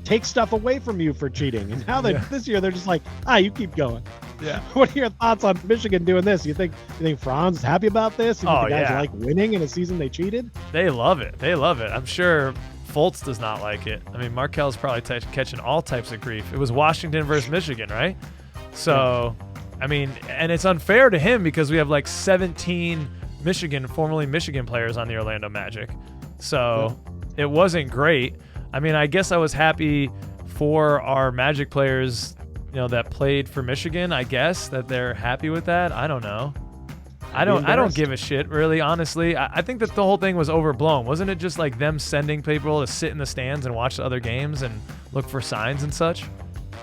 take stuff away from you for cheating. And now this year, they're just like, you keep going. Yeah. What are your thoughts on Michigan doing this? You think Franz is happy about this? You think the guys like winning in a season they cheated? They love it. I'm sure Fultz does not like it. I mean, Markel's probably catching all types of grief. It was Washington versus Michigan, right? So, I mean, and it's unfair to him because we have like 17 formerly Michigan players on the Orlando Magic. So it wasn't great. I mean, I guess I was happy for our Magic players, that played for Michigan. I guess that they're happy with that. I don't know. I don't give a shit, really, honestly. I think that the whole thing was overblown. Wasn't it just like them sending people to sit in the stands and watch the other games and look for signs and such?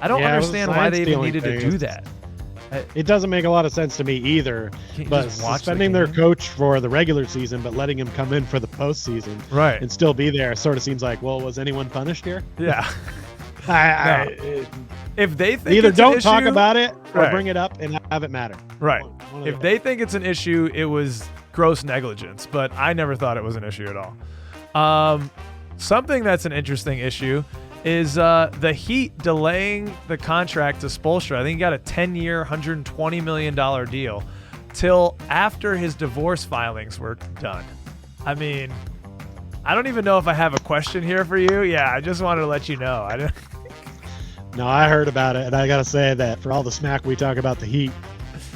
I don't understand why they even needed to do that. It doesn't make a lot of sense to me either. But suspending their coach for the regular season, but letting him come in for the postseason, and still be there, sort of seems like, well, was anyone punished here? Yeah. If they think either don't talk about it or bring it up and have it matter. Right. If they think it's an issue, it was gross negligence. But I never thought it was an issue at all. Something that's an interesting issue is the Heat delaying the contract to Spoelstra. I think he got a 10-year, $120 million deal till after his divorce filings were done. I mean, I don't even know if I have a question here for you. Yeah, I just wanted to let you know. No, I heard about it, and I got to say that for all the smack we talk about the Heat,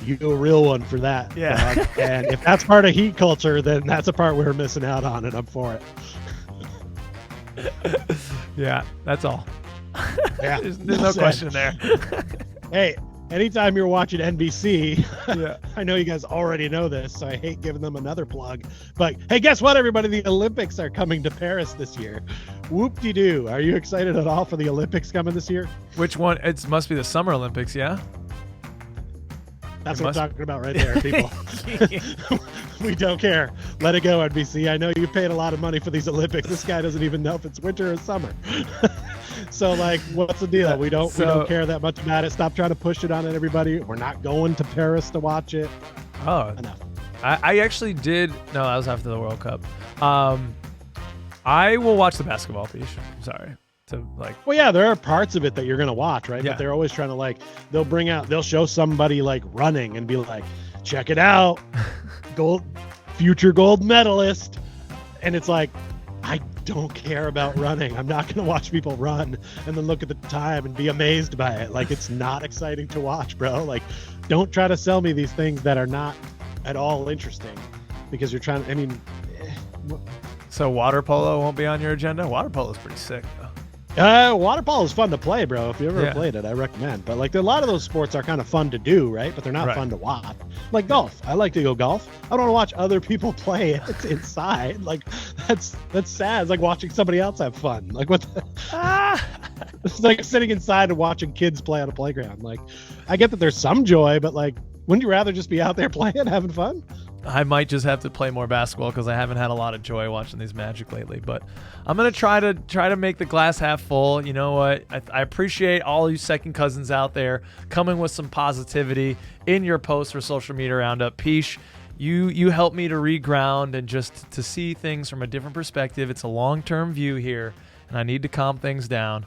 you a real one for that. Yeah. And if that's part of Heat culture, then that's a part we're missing out on, and I'm for it. Yeah, that's all. Yeah, there's no question there. Hey, anytime you're watching NBC, I know you guys already know this, so I hate giving them another plug. But hey, guess what, everybody? The Olympics are coming to Paris this year. Whoop-de-doo. Are you excited at all for the Olympics coming this year? Which one? It must be the Summer Olympics, yeah? That's what I'm talking about right there, people. We don't care. Let it go, NBC. I know you paid a lot of money for these Olympics. This guy doesn't even know if it's winter or summer. So, like, what's the deal? We don't care that much about it. Stop trying to push it on everybody. We're not going to Paris to watch it. Oh, enough. I actually did. No, that was after the World Cup. I will watch the basketball piece. Sorry. Well, yeah, there are parts of it that you're going to watch, right? Yeah. But they're always trying to they'll show somebody running and be like, check it out. Future gold medalist. And it's like, I don't care about running. I'm not going to watch people run and then look at the time and be amazed by it. Like, it's not exciting to watch, bro. Like, don't try to sell me these things that are not at all interesting because you're trying to, So water polo won't be on your agenda? Water polo is pretty sick, though. Water polo is fun to play, bro. If you ever played it, I recommend. But a lot of those sports are kind of fun to do, right? But they're not fun to watch. Like golf. I like to go golf. I don't want to watch other people play it inside. That's sad. It's like watching somebody else have fun. Like what? It's like sitting inside and watching kids play on a playground. I get that there's some joy, but wouldn't you rather just be out there playing, having fun? I might just have to play more basketball because I haven't had a lot of joy watching these Magic lately. But I'm gonna try to make the glass half full. You know what? I appreciate all you second cousins out there coming with some positivity in your posts for Social Media Roundup. Peesh, you helped me to reground and just to see things from a different perspective. It's a long-term view here, and and I need to calm things down.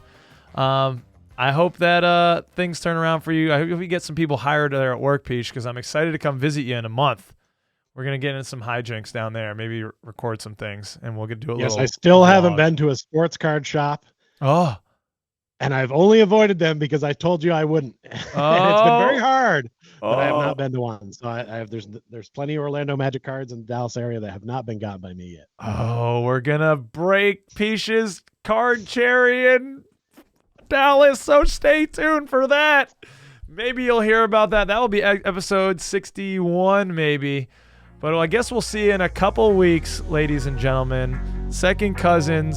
I hope that things turn around for you. I hope we get some people hired there at work, Peach, because I'm excited to come visit you in a month. We're going to get into some hijinks down there, maybe record some things, and we'll do a little. Yes, I still haven't vlog. been to a sports card shop. Oh. And I've only avoided them because I told you I wouldn't. And it's been very hard, but I have not been to one. So there's plenty of Orlando Magic cards in the Dallas area that have not been got by me yet. Oh, we're going to break Peach's card cherry in Dallas, so stay tuned for that. Maybe you'll hear about that. That will be episode 61, maybe. But I guess we'll see you in a couple weeks, ladies and gentlemen. Second cousins.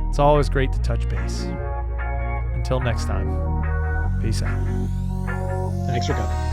It's always great to touch base. Until next time, peace out. Thanks for coming.